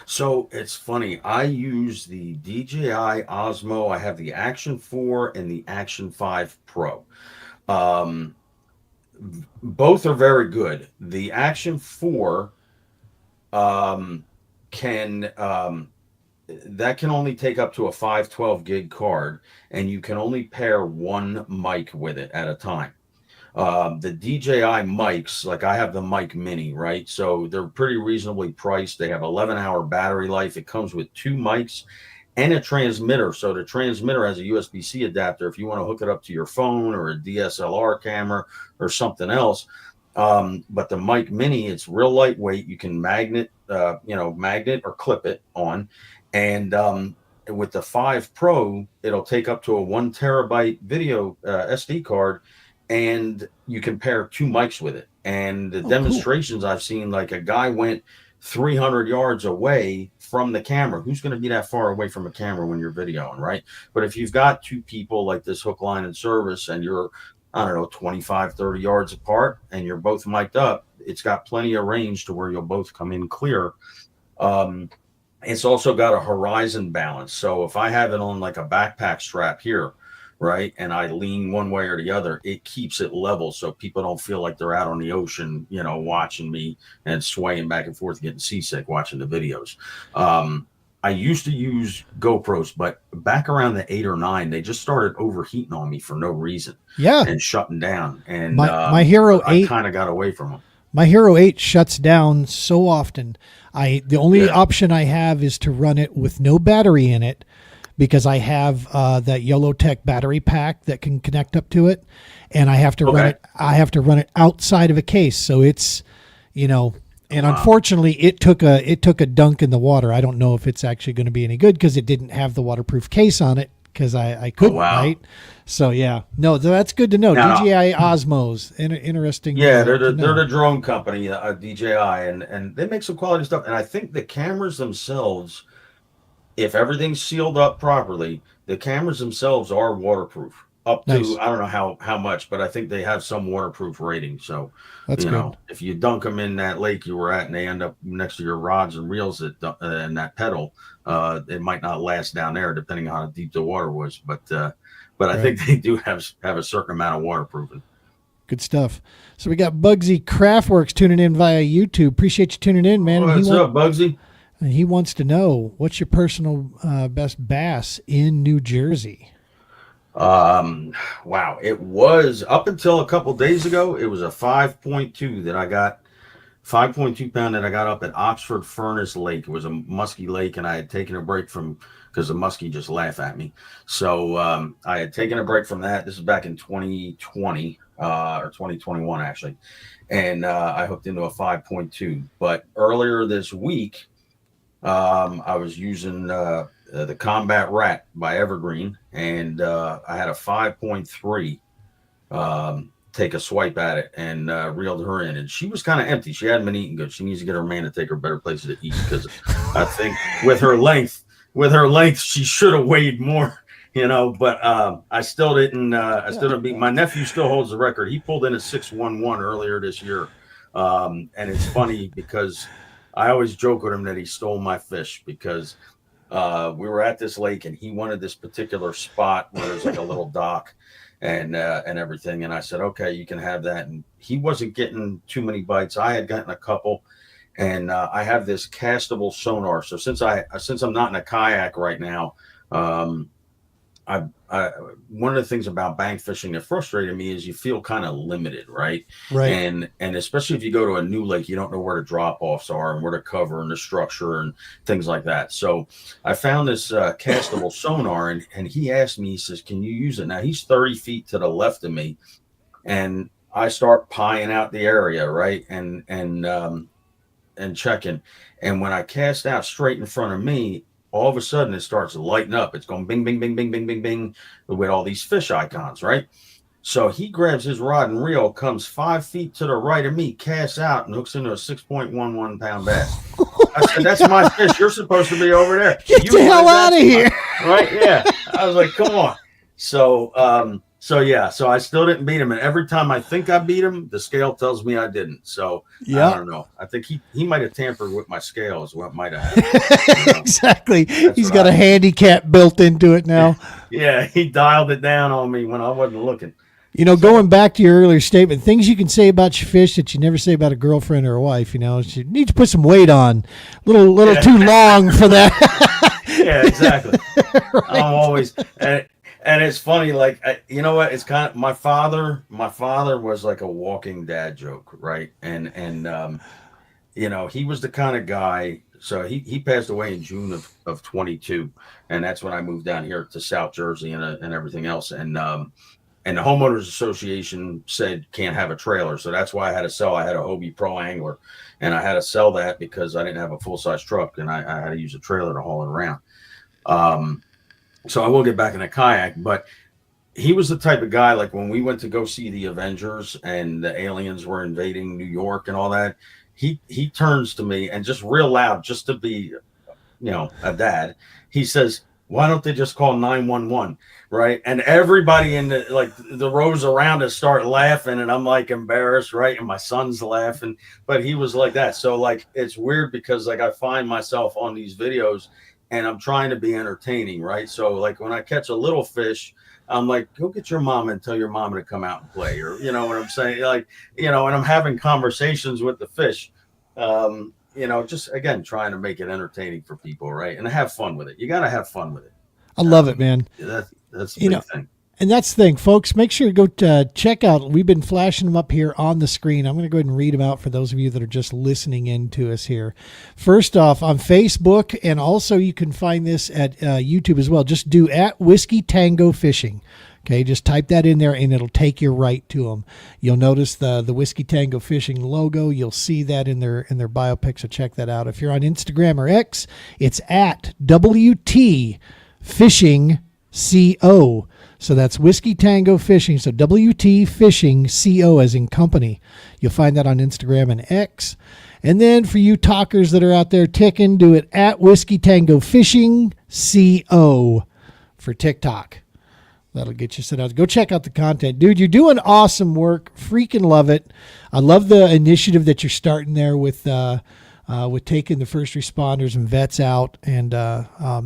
So it's funny. I use the DJI Osmo. I have the Action 4 and the Action 5 Pro. Um, Both are very good. The Action 4 um, can that can only take up to a 512 gig card, and you can only pair one mic with it at a time. The DJI mics, like I have the mic mini, right? So they're pretty reasonably priced. They have 11-hour battery life. It comes with two mics and a transmitter. So the transmitter has a USB-C adapter if you want to hook it up to your phone or a DSLR camera or something else. But the mic mini, it's real lightweight. You can magnet or clip it on. And with the 5 Pro, it'll take up to a 1 terabyte video SD card, and you can pair two mics with it. And the Oh, cool. demonstrations I've seen, like a guy went 300 yards away from the camera. Who's going to be that far away from a camera when you're videoing, right? But if you've got two people like this hook, line, and service, and you're, I don't know, 25, 30 yards apart, and you're both mic'd up, it's got plenty of range to where you'll both come in clear. It's also got a horizon balance. So if I have it on like a backpack strap here, right, and I lean one way or the other, it keeps it level so people don't feel like they're out on the ocean, watching me and swaying back and forth, getting seasick watching the videos. I used to use GoPros, but back around the 8 or 9, they just started overheating on me for no reason Yeah. and shutting down. And My Hero I 8 kind of got away from them. My Hero 8 shuts down so often. The only Yeah. option I have is to run it with no battery in it, because I have that YellowTech battery pack that can connect up to it, and I have to run Okay. it. I have to run it outside of a case, so it's, and unfortunately, it took a dunk in the water. I don't know if it's actually going to be any good because it didn't have the waterproof case on it, because I couldn't, wow. right? So yeah, no, that's good to know. Now- DJI Osmos, interesting. Yeah, to they're know. the drone company, DJI, and they make some quality stuff. And I think the cameras themselves, if everything's sealed up properly, the cameras themselves are waterproof. Up to, Nice. I don't know how much, but I think they have some waterproof rating. So That's good. if you dunk them in that lake you were at and they end up next to your rods and reels and that pedal, it might not last down there depending on how deep the water was. But I Right. think they do have a certain amount of waterproofing. Good stuff. So we got Bugsy Craftworks tuning in via YouTube. Appreciate you tuning in, man. And What's up, Bugsy? and he wants to know, what's your personal best bass in New Jersey? Wow. It was up until a couple days ago, it was a 5.2 that I got, 5.2 pound that I got up at Oxford Furnace Lake. It was a musky lake, and I had taken a break from, because the muskie just laugh at me. So I had taken a break from that. This is back in 2020 or 2021 actually, and I hooked into a 5.2. But earlier this week, I was using the Combat Rat by Evergreen, and I had a 5.3 take a swipe at it, and reeled her in, and she was kind of empty. She hadn't been eating good. She needs to get her man to take her better places to eat, because I think with her length, she should have weighed more, but I still didn't beat. My nephew still holds the record. He pulled in a 611 earlier this year. And it's funny because I always joke with him that he stole my fish, because we were at this lake and he wanted this particular spot where there's like a little dock and everything. And I said, okay, you can have that. And he wasn't getting too many bites. I had gotten a couple, and I have this castable sonar. So since I'm not in a kayak right now, one of the things about bank fishing that frustrated me is you feel kind of limited, right? Right. And especially if you go to a new lake, you don't know where the drop offs are and where to cover and the structure and things like that. So I found this castable sonar, and he asked me, he says, can you use it? Now he's 30 feet to the left of me, and I start pieing out the area, right? And checking. And when I cast out straight in front of me, all of a sudden it starts lighting up. It's going bing, bing, bing, bing, bing, bing, bing, with all these fish icons, right? So he grabs his rod and reel, comes 5 feet to the right of me, casts out, and hooks into a 6.11 pound bass. I said, that's my fish. You're supposed to be over there. Get the hell out of here. Right? Yeah. I was like, come on. So So yeah, so I still didn't beat him, and every time I think I beat him, the scale tells me I didn't. So Yeah. I don't know. I think he might have tampered with my scale is what might have happened. Exactly. He's what got I a handicap built into it now. Yeah, he dialed it down on me when I wasn't looking. You know, going back to your earlier statement, things you can say about your fish that you never say about a girlfriend or a wife. You know, you need to put some weight on. Little too long for that. Yeah, exactly. Right. I'm always and it's funny. Like you know what? It's kind of my father. My father was like a walking dad joke, right? And you know, he was the kind of guy. So he passed away in June of 22, and that's when I moved down here to South Jersey and everything else. And the homeowners association said can't have a trailer, so that's why I had to sell. I had a Hobie Pro Angler, and I had to sell that because I didn't have a full size truck, and I had to use a trailer to haul it around. So I will get back in a kayak, but he was the type of guy, like when we went to go see the Avengers and the aliens were invading New York and all that, he turns to me and just real loud, just to be, you know, a dad, he says, why don't they just call 911? Right. And everybody in the rows around us start laughing, and I'm like embarrassed, right? And my son's laughing, but he was like that. So like it's weird because like I find myself on these videos and I'm trying to be entertaining, right? So like when I catch a little fish, I'm like, go get your mom and tell your mama to come out and play, or you know what I'm saying? Like, you know, and I'm having conversations with the fish. You know, just again trying to make it entertaining for people, right? And have fun with it. You got to have fun with it. I love it, man. That's the big thing. And that's the thing, folks. Make sure to go check out. We've been flashing them up here on the screen. I'm going to go ahead and read them out for those of you that are just listening in to us here. First off, on Facebook, and also you can find this at YouTube as well. Just do at Whiskey Tango Fishing. Okay, just type that in there, and it'll take you right to them. You'll notice the Whiskey Tango Fishing logo. You'll see that in their biopic, so check that out. If you're on Instagram or X, it's at WT Fishing CO. So that's Whiskey Tango Fishing. So WT Fishing CO as in company. You'll find that on Instagram and X. And then for you talkers that are out there ticking, do it at Whiskey Tango Fishing CO for TikTok. That'll get you set out. Go check out the content. Dude, you're doing awesome work. Freaking love it. I love the initiative that you're starting there with taking the first responders and vets out. And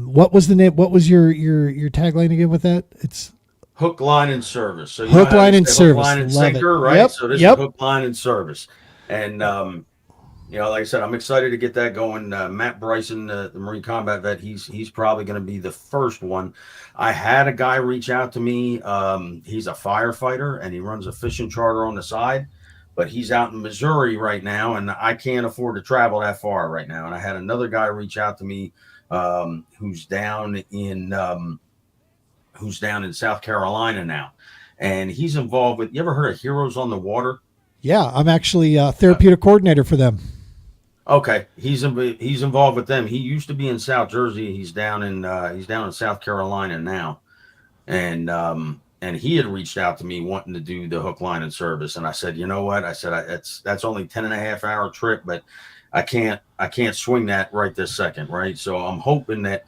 what was the name? What was your tagline again with that? It's hook, line, and service. So hook, line, and service. Hook, line, and love sinker, it. right? Yep. So this is hook, line, and service. And you know, like I said, I'm excited to get that going. Matt Bryson, the Marine Combat vet, he's probably going to be the first one. I had a guy reach out to me. He's a firefighter and he runs a fishing charter on the side, but he's out in Missouri right now, and I can't afford to travel that far right now. And I had another guy reach out to me who's down in South Carolina now, and he's involved with. You ever heard of Heroes on the Water? Yeah, I'm actually a therapeutic coordinator for them. Okay, he's involved with them. He used to be in South Jersey. He's down in South Carolina now, and he had reached out to me wanting to do the hook, line, and service. And I said, you know what? I said that's only 10.5-hour trip, but I can't swing that right this second, right? So I'm hoping that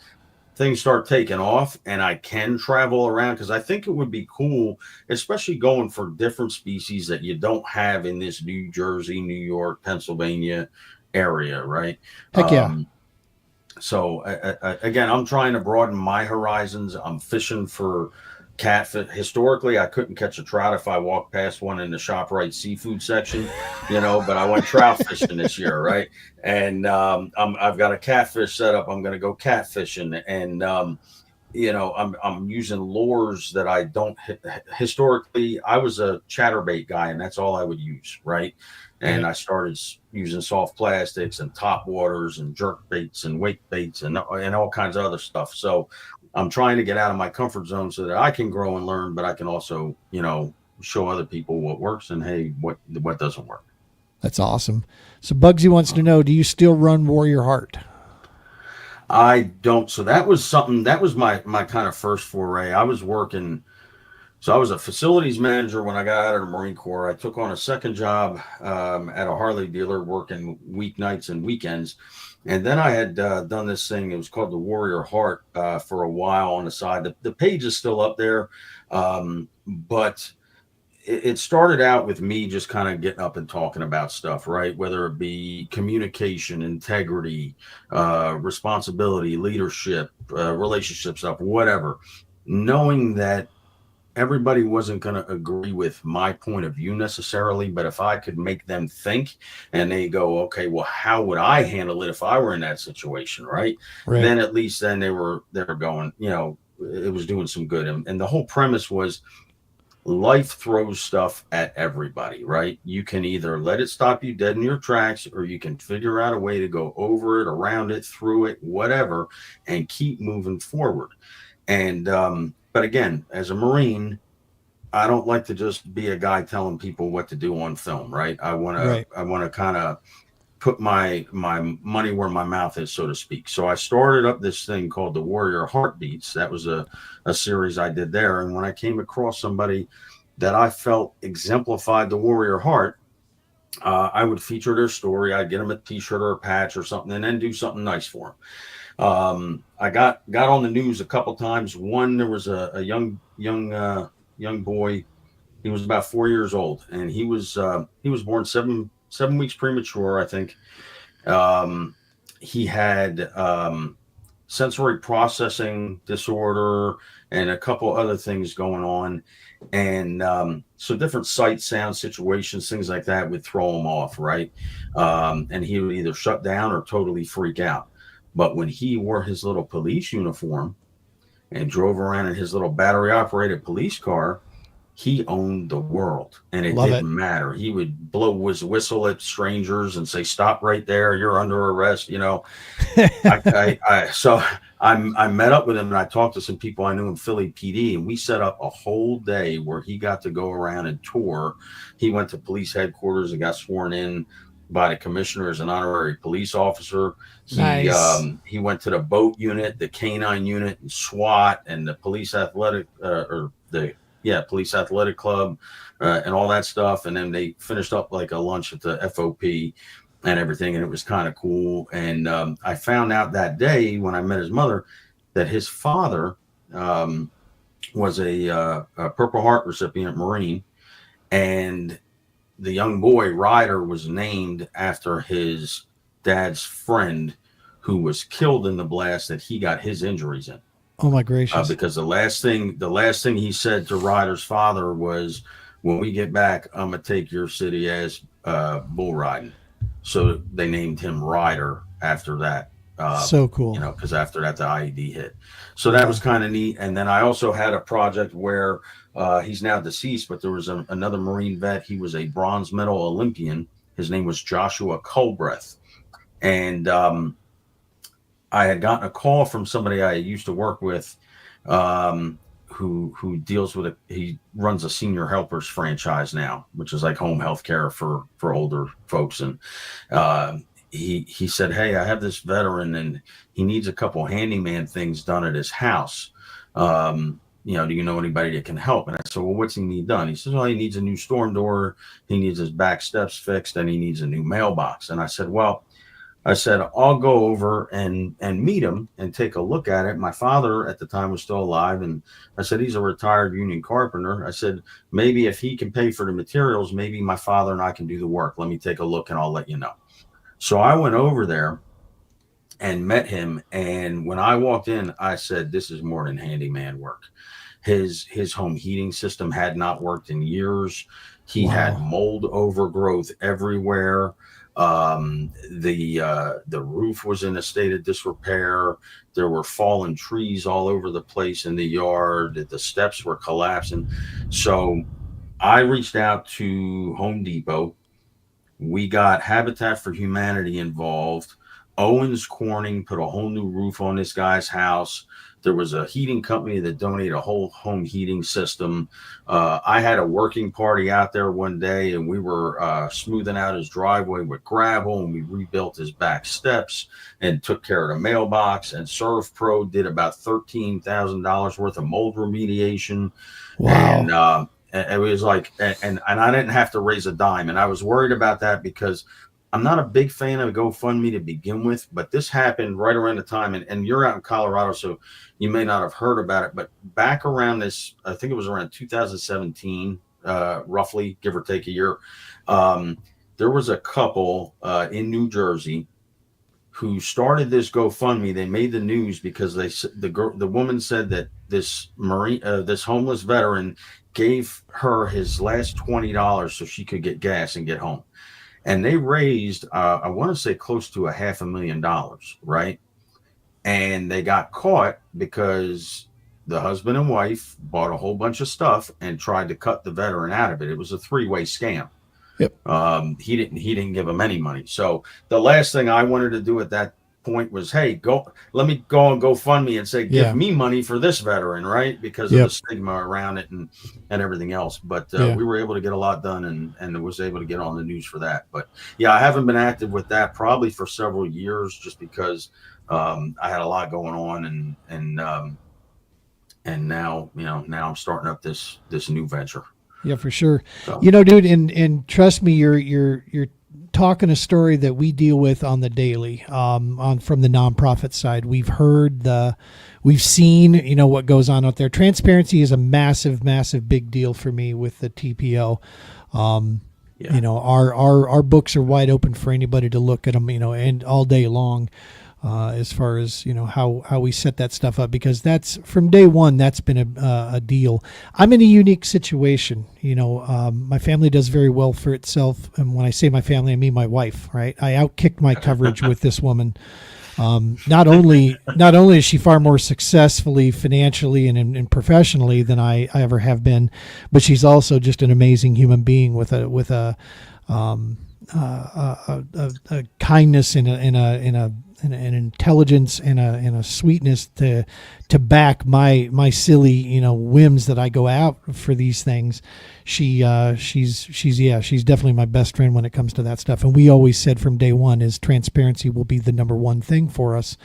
things start taking off and I can travel around, because I think it would be cool, especially going for different species that you don't have in this New Jersey, New York, Pennsylvania area, right? Heck yeah. So again, I'm trying to broaden my horizons. I'm fishing for catfish. Historically, I couldn't catch a trout if I walked past one in the ShopRite seafood section, you know, but I went trout fishing this year, right? And I've got a catfish set up. I'm going to go catfishing, and you know, I'm using lures that I don't historically. I was a chatterbait guy, and that's all I would use, right? And I started using soft plastics and top waters and jerk baits and wake baits and all kinds of other stuff. So I'm trying to get out of my comfort zone so that I can grow and learn, but I can also, you know, show other people what works and hey, what doesn't work. That's awesome. So Bugsy wants to know, do you still run Warrior Heart? I don't. So that was something, that was my kind of first foray. I was working So I was a facilities manager when I got out of the Marine Corps. I took on a second job at a Harley dealer, working weeknights and weekends. And then I had done this thing. It was called the Warrior Heart for a while on the side. The page is still up there, but it started out with me just kind of getting up and talking about stuff, right? Whether it be communication, integrity, responsibility, leadership, relationship stuff, whatever. Knowing that everybody wasn't going to agree with my point of view necessarily, but if I could make them think and they go, okay, well, how would I handle it if I were in that situation, right? Right. Then at least then they were going, it was doing some good. And the whole premise was life throws stuff at everybody, right? You can either let it stop you dead in your tracks, or you can figure out a way to go over it, around it, through it, whatever, and keep moving forward. And but again, as a Marine, I don't like to just be a guy telling people what to do on film, right? I want Right. to kind of put my money where my mouth is, so to speak. So I started up this thing called the Warrior Heartbeats. That was a series I did there. And when I came across somebody that I felt exemplified the warrior heart, I would feature their story. I'd get them a t-shirt or a patch or something, and then do something nice for them. I got on the news a couple times. One, there was a young boy. He was about 4 years old, and he was born seven weeks premature, I think. He had sensory processing disorder and a couple other things going on, and so different sight, sound situations, things like that would throw him off, right? And he would either shut down or totally freak out. But when he wore his little police uniform and drove around in his little battery operated police car, he owned the world, and it Love didn't it. matter. He would blow his whistle at strangers and say, "Stop right there! You're under arrest." So I met up with him, and I talked to some people I knew in Philly PD, and we set up a whole day where he got to go around and tour. He went to police headquarters and got sworn in by the commissioner as an honorary police officer. Nice. He went to the boat unit, the canine unit, and SWAT, and the police athletic police athletic club, and all that stuff. And then they finished up like a lunch at the FOP and everything, and it was kind of cool. And I found out that day when I met his mother that his father was a Purple Heart recipient Marine, and the young boy Ryder was named after his dad's friend who was killed in the blast that he got his injuries in. Oh my gracious. Because the last thing he said to Ryder's father was, "When we get back, I'm gonna take your city ass bull riding." So they named him Ryder after that. So cool. Because after that the IED hit. So that was kind of neat. And then I also had a project where he's now deceased, but there was another Marine vet. He was a bronze medal Olympian. His name was Joshua Culbreath, and I had gotten a call from somebody I used to work with, who deals with he runs a senior helpers franchise now, which is like home health care for older folks. And he said, "Hey, I have this veteran and he needs a couple handyman things done at his house. Do you know anybody that can help?" And I said, "Well, what's he need done?" He says, "Well, he needs a new storm door. He needs his back steps fixed, and he needs a new mailbox." And I said, I'll go over and meet him and take a look at it. My father at the time was still alive. And I said, he's a retired union carpenter. I said, maybe if he can pay for the materials, maybe my father and I can do the work. Let me take a look and I'll let you know. So I went over there and met him. And when I walked in, I said, this is more than handyman work. His home heating system had not worked in years. He had mold overgrowth everywhere. The roof was in a state of disrepair. There were fallen trees all over the place in the yard. The steps were collapsing. So I reached out to Home Depot. We got Habitat for Humanity involved, Owens Corning put a whole new roof on this guy's house. There was a heating company that donated a whole home heating system. I had a working party out there one day, and we were smoothing out his driveway with gravel, and we rebuilt his back steps and took care of the mailbox. And ServPro did about $13,000 worth of mold remediation. Wow. And it was like, and I didn't have to raise a dime. And I was worried about that because I'm not a big fan of GoFundMe to begin with, but this happened right around the time, and you're out in Colorado, so you may not have heard about it, but back around this, I think it was around 2017, roughly, give or take a year, there was a couple in New Jersey who started this GoFundMe. They made the news because the woman said that this this homeless veteran gave her his last $20 so she could get gas and get home. And they raised, I want to say close to $500,000, right? And they got caught because the husband and wife bought a whole bunch of stuff and tried to cut the veteran out of it. It was a three-way scam. Yep. He didn't give them any money. So the last thing I wanted to do at that point was, hey, let me go on GoFundMe and say, give me money for this veteran, right? Because of the stigma around it and everything else. But we were able to get a lot done and was able to get on the news for that. But yeah, I haven't been active with that probably for several years just because I had a lot going on and now I'm starting up this new venture. Yeah, for sure. So. Dude, and trust me, you're talking a story that we deal with on the daily, from the nonprofit side. We've seen, what goes on out there. Transparency is a massive, massive big deal for me with the TPO. Our books are wide open for anybody to look at them, and all day long. As far as how we set that stuff up, because that's from day one, that's been a deal. I'm in a unique situation. My family does very well for itself, and when I say my family, I mean my wife. Right, I outkicked my coverage with this woman. Not only is she far more successfully financially and professionally than I ever have been, but she's also just an amazing human being with a kindness and an intelligence and a sweetness to back my silly whims that I go out for these things. She's definitely my best friend when it comes to that stuff. And we always said from day one is transparency will be the number one thing for us.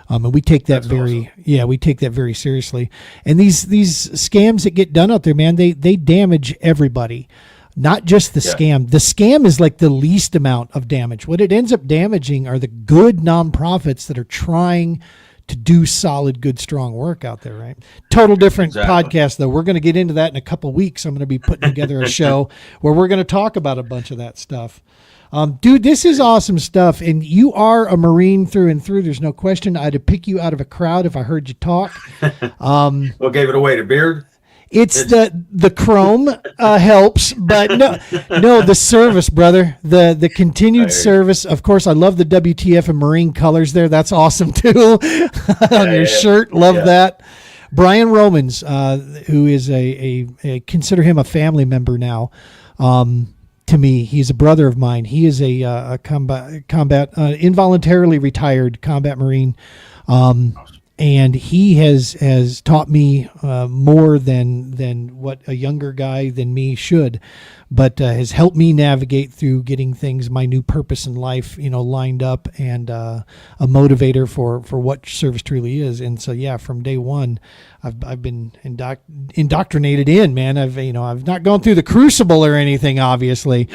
And we take that we take that very seriously. And these scams that get done out there, man, they damage everybody. Not just the scam. The scam is like the least amount of damage. What it ends up damaging are the good nonprofits that are trying to do solid, good, strong work out there, right? Total different podcast, though. We're going to get into that in a couple of weeks. I'm going to be putting together a show where we're going to talk about a bunch of that stuff. Dude, this is awesome stuff. And you are a Marine through and through. There's no question. I'd have picked you out of a crowd if I heard you talk. What gave it away? The beard? It's the chrome helps, but no, the service, brother, the continued service. Of course, I love the WTF and Marine colors there. That's awesome too. On your shirt, love that. Brian Romans, who is a consider him a family member now. To me, he's a brother of mine. He is a combat involuntarily retired combat Marine. And he has taught me more than what a younger guy than me should, but has helped me navigate through getting things, my new purpose in life, lined up, and a motivator for what service truly is. And so, yeah, from day one, I've been indoctrinated in, man. I've not gone through the crucible or anything, obviously,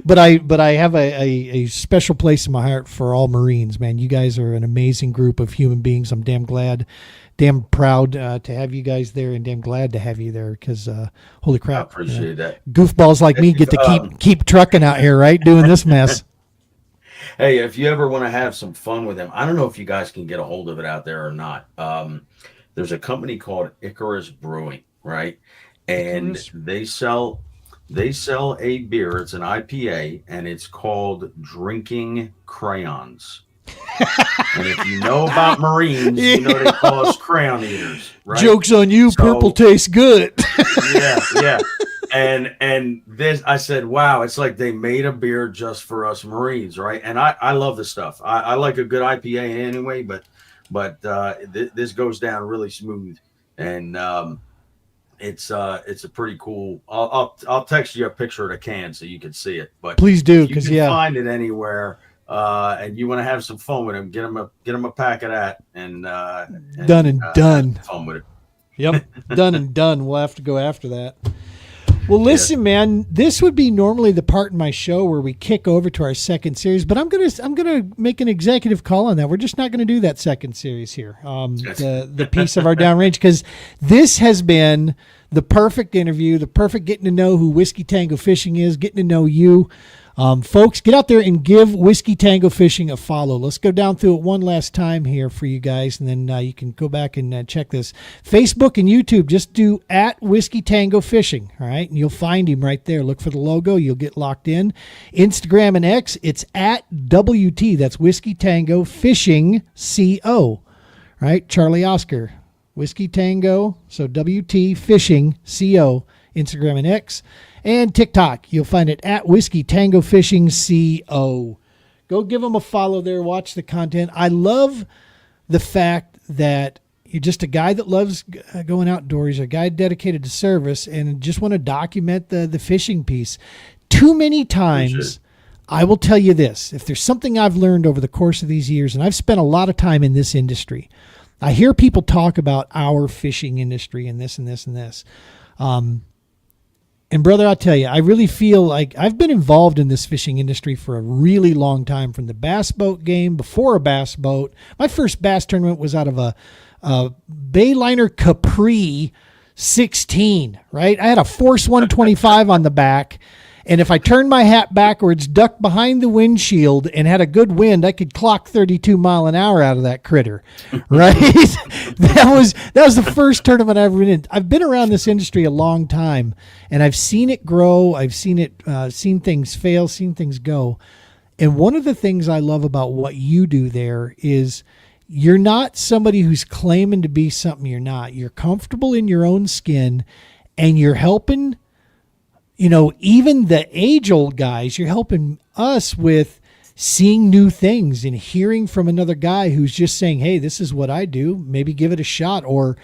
but I have a special place in my heart for all Marines, man. You guys are an amazing group of human beings. I'm damn proud to have you guys there, and damn glad to have you there, because holy crap, I appreciate that. Goofballs like me get to keep trucking out here, right, doing this mess. Hey, if you ever want to have some fun with them, I don't know if you guys can get a hold of it out there or not. There's a company called Icarus Brewing, right? And they sell a beer. It's an IPA, and it's called Drinking Crayons. And if you know about Marines, you know they call us crayon eaters, right? Joke's on you, purple tastes good. Yeah. and this, I said, wow, it's like they made a beer just for us Marines, right? And I love the stuff. I like a good IPA anyway, but this goes down really smooth, and it's a pretty cool. I'll text you a picture of the can so you can see it. But Please do, if you because can find it anywhere, and you want to have some fun with them, get them a pack of that, and done and done. have fun with it. Yep, done and done. We'll have to go after that. Well, listen, man, this would be normally the part in my show where we kick over to our second series, but I'm gonna make an executive call on that. We're just not gonna do that second series here, the piece of our downrange, because this has been the perfect interview, the perfect getting to know who Whiskey Tango Fishing is, getting to know you. Folks, get out there and give Whiskey Tango Fishing a follow. Let's go down through it one last time here for you guys, and then you can go back and check this. Facebook and YouTube, just do at Whiskey Tango Fishing, all right? And you'll find him right there. Look for the logo. You'll get locked in. Instagram and X, it's at WT. That's Whiskey Tango Fishing CO, right? Charlie Oscar, Whiskey Tango, so WT Fishing CO, Instagram and X. And TikTok, you'll find it at Whiskey Tango Fishing CO. Go give them a follow there. Watch the content. I love the fact that you're just a guy that loves going outdoors, a guy dedicated to service, and just want to document the fishing piece. Too many times, I will tell you this. If there's something I've learned over the course of these years, and I've spent a lot of time in this industry, I hear people talk about our fishing industry and this and this and this. And brother, I'll tell you, I really feel like I've been involved in this fishing industry for a really long time, from the bass boat game, before a bass boat. My first bass tournament was out of a Bayliner Capri 16, right? I had a Force 125 on the back. And if I turned my hat backwards, ducked behind the windshield, and had a good wind, I could clock 32 mile an hour out of that critter, right? that was the first tournament I've ever been in. I've been around this industry a long time, and I've seen it grow. I've seen it, seen things fail, seen things go. And one of the things I love about what you do there is you're not somebody who's claiming to be something you're not. You're comfortable in your own skin, and you're helping, even the age-old guys. You're helping us with seeing new things and hearing from another guy who's just saying, hey, this is what I do. Maybe give it a shot. Or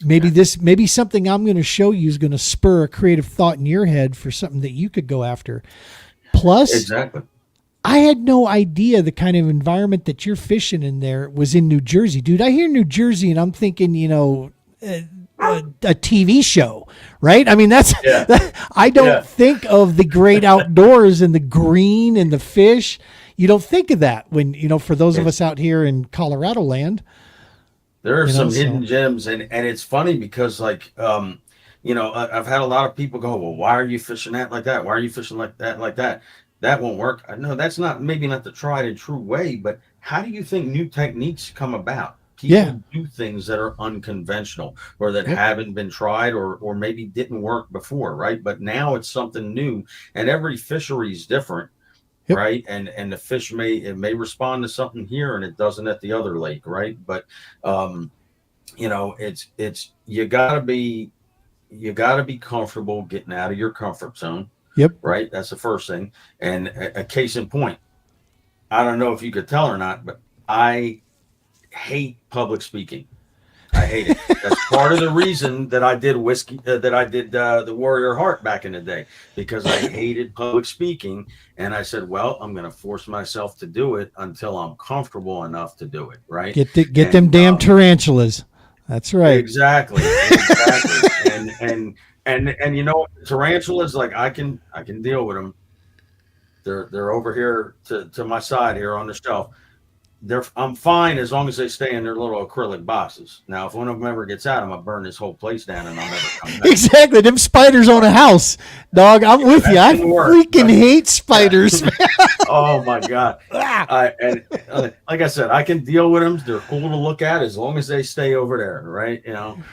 maybe something I'm going to show you is going to spur a creative thought in your head for something that you could go after. Plus, Exactly. I had no idea the kind of environment that you're fishing in there was in New Jersey. Dude, I hear New Jersey and I'm thinking, a TV show, right? I mean, I don't think of the great outdoors and the green and the fish. You don't think of that when, for those of us out here in Colorado land. There are some hidden gems, and it's funny because I've had a lot of people go, well, why are you fishing that like that? Why are you fishing like that? That won't work. No, that's maybe not the tried and true way, but how do you think new techniques come about? People do things that are unconventional or that haven't been tried or maybe didn't work before, right? But now it's something new, and every fishery is different, right? And the fish may respond to something here and it doesn't at the other lake, right? But it's you gotta be comfortable getting out of your comfort zone. Yep. Right. That's the first thing. And a case in point, I don't know if you could tell or not, but I hate public speaking. I hate it. That's part of the reason that I did the Warrior Heart back in the day, because I hated public speaking. And I said, well, I'm going to force myself to do it until I'm comfortable enough to do it. Right. Get them damn tarantulas. That's right. Exactly. And tarantulas, like I can deal with them. They're over here to my side here on the shelf. I'm fine as long as they stay in their little acrylic boxes. Now, if one of them ever gets out, I'm gonna burn this whole place down and I'll never come back. Exactly. Them spiders own a house, dog. I'm with you. I freaking hate spiders. Oh my God. And like I said, I can deal with them. They're cool to look at as long as they stay over there. Right.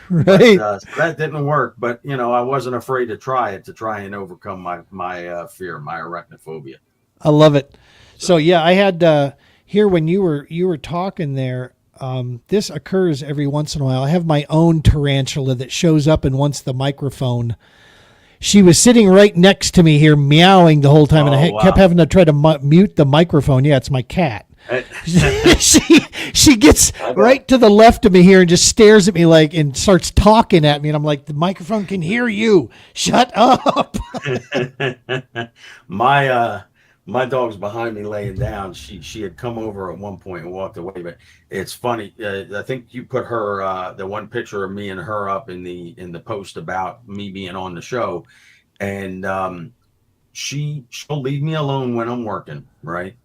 Right. But, so that didn't work, but I wasn't afraid to try and overcome my fear, my arachnophobia. I love it. So yeah, I had, here when you were talking there, this occurs every once in a while. I have my own tarantula that shows up and wants the microphone. she was sitting right next to me here, meowing the whole time, and I kept having to try to mute the microphone. Yeah, it's my cat. she gets right to the left of me here and just stares at me and starts talking at me, and I'm like, the microphone can hear you. Shut up. My dog's behind me laying down. She had come over at one point and walked away, but it's funny. I think you put her the one picture of me and her up in the post about me being on the show, and she'll leave me alone when I'm working, right?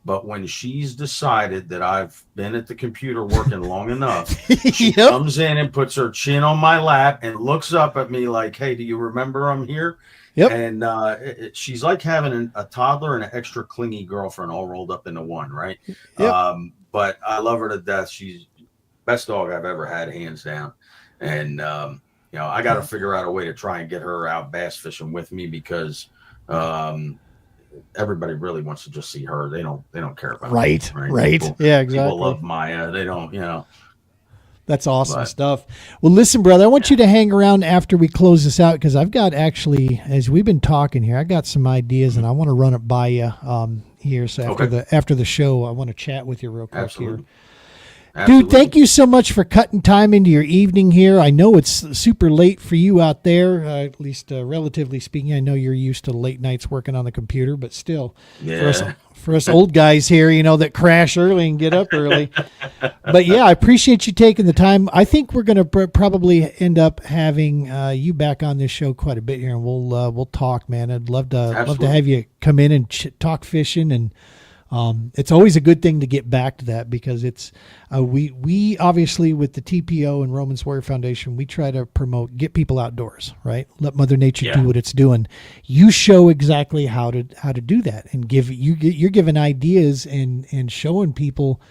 But when she's decided that I've been at the computer working long enough, she comes in and puts her chin on my lap and looks up at me like, "Hey, do you remember I'm here?" Yep. And she's like having a toddler and an extra clingy girlfriend all rolled up into one, right? Yep. But I love her to death. She's the best dog I've ever had, hands down. And I got to figure out a way to try and get her out bass fishing with me, because everybody really wants to just see her. They don't care about right. People, yeah, exactly. People love Maya. They don't, That's awesome stuff. Well, listen, brother, I want you to hang around after we close this out, because I've got actually, as we've been talking here, I got some ideas and I want to run it by you here. So after the show, I want to chat with you real quick. Absolutely. Here. Absolutely. Dude, thank you so much for cutting time into your evening here. I know it's super late for you out there, at least relatively speaking. I know you're used to late nights working on the computer, but still, for us old guys here, that crash early and get up early. But yeah, I appreciate you taking the time. I think we're going to probably end up having you back on this show quite a bit here, and we'll talk, man. I'd love to have you come in and talk fishing, and it's always a good thing to get back to that, because it's we obviously, with the TPO and Romans Warrior Foundation, we try to get people outdoors, right? Let Mother Nature do what it's doing. You show exactly how to do that, and you're giving ideas and showing people,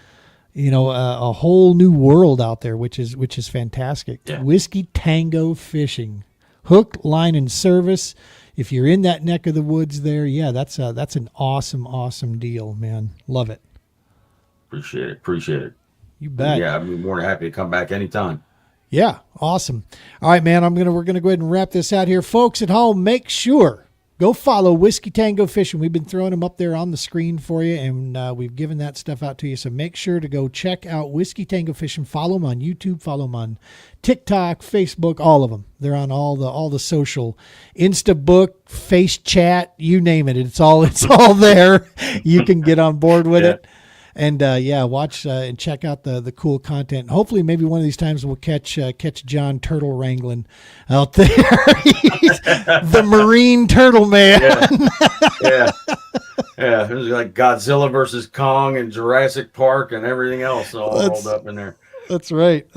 a whole new world out there, which is fantastic. Yeah. Whiskey Tango Fishing, hook, line, and service. If you're in that neck of the woods there, that's an awesome deal, man. Love it. Appreciate it. You bet. Yeah, I'd be more than happy to come back anytime. Yeah, awesome. All right, man, we're gonna go ahead and wrap this out here. Folks at home, make sure go follow Whiskey Tango Fishing. We've been throwing them up there on the screen for you, and we've given that stuff out to you. So make sure to go check out Whiskey Tango Fishing. Follow them on YouTube. Follow them on TikTok, Facebook, all of them. They're on all the social, Instabook, Face Chat, you name it. It's all there. You can get on board with it. And watch and check out the cool content. Hopefully, maybe one of these times we'll catch John turtle wrangling out there. He's the Marine Turtle Man. Yeah. It was like Godzilla versus Kong and Jurassic Park and everything else all rolled up in there. That's right.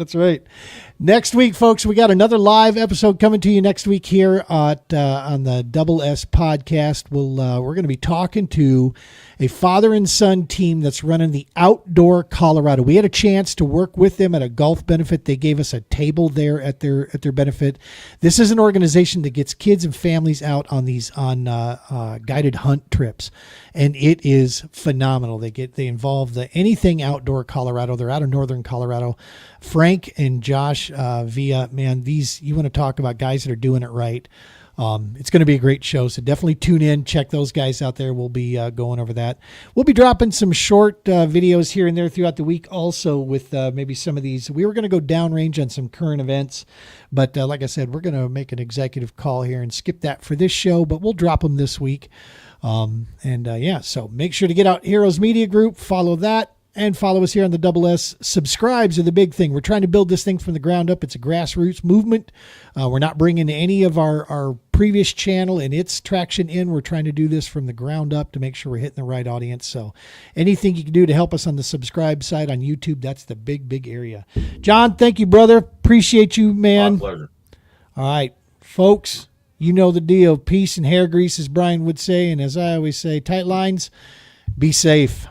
Next week, folks, we got another live episode coming to you next week here on the Double S podcast. We're going to be talking to a father and son team that's running the Outdoor Colorado. We had a chance to work with them at a golf benefit. They gave us a table there at their benefit. This is an organization that gets kids and families out on these guided hunt trips, and it is phenomenal. They involve anything outdoor Colorado. They're out of northern Colorado. Frank and Josh Villa, man, you want to talk about guys that are doing it right. It's going to be a great show, so definitely tune in. Check those guys out there. We'll be going over that. We'll be dropping some short videos here and there throughout the week also with maybe some of these. We were going to go downrange on some current events, but like I said, we're going to make an executive call here and skip that for this show, but we'll drop them this week. So make sure to get out Heroes Media Group, follow that. And follow us here on the Double S. Subscribes are the big thing. We're trying to build this thing from the ground up. It's a grassroots movement. We're not bringing any of our previous channel and its traction in. We're trying to do this from the ground up to make sure we're hitting the right audience. So anything you can do to help us on the subscribe side on YouTube, that's the big area. John, thank you, brother. Appreciate you, man. My pleasure. All right, folks, you know the deal. Peace and hair grease, as Brian would say. And as I always say, tight lines, be safe.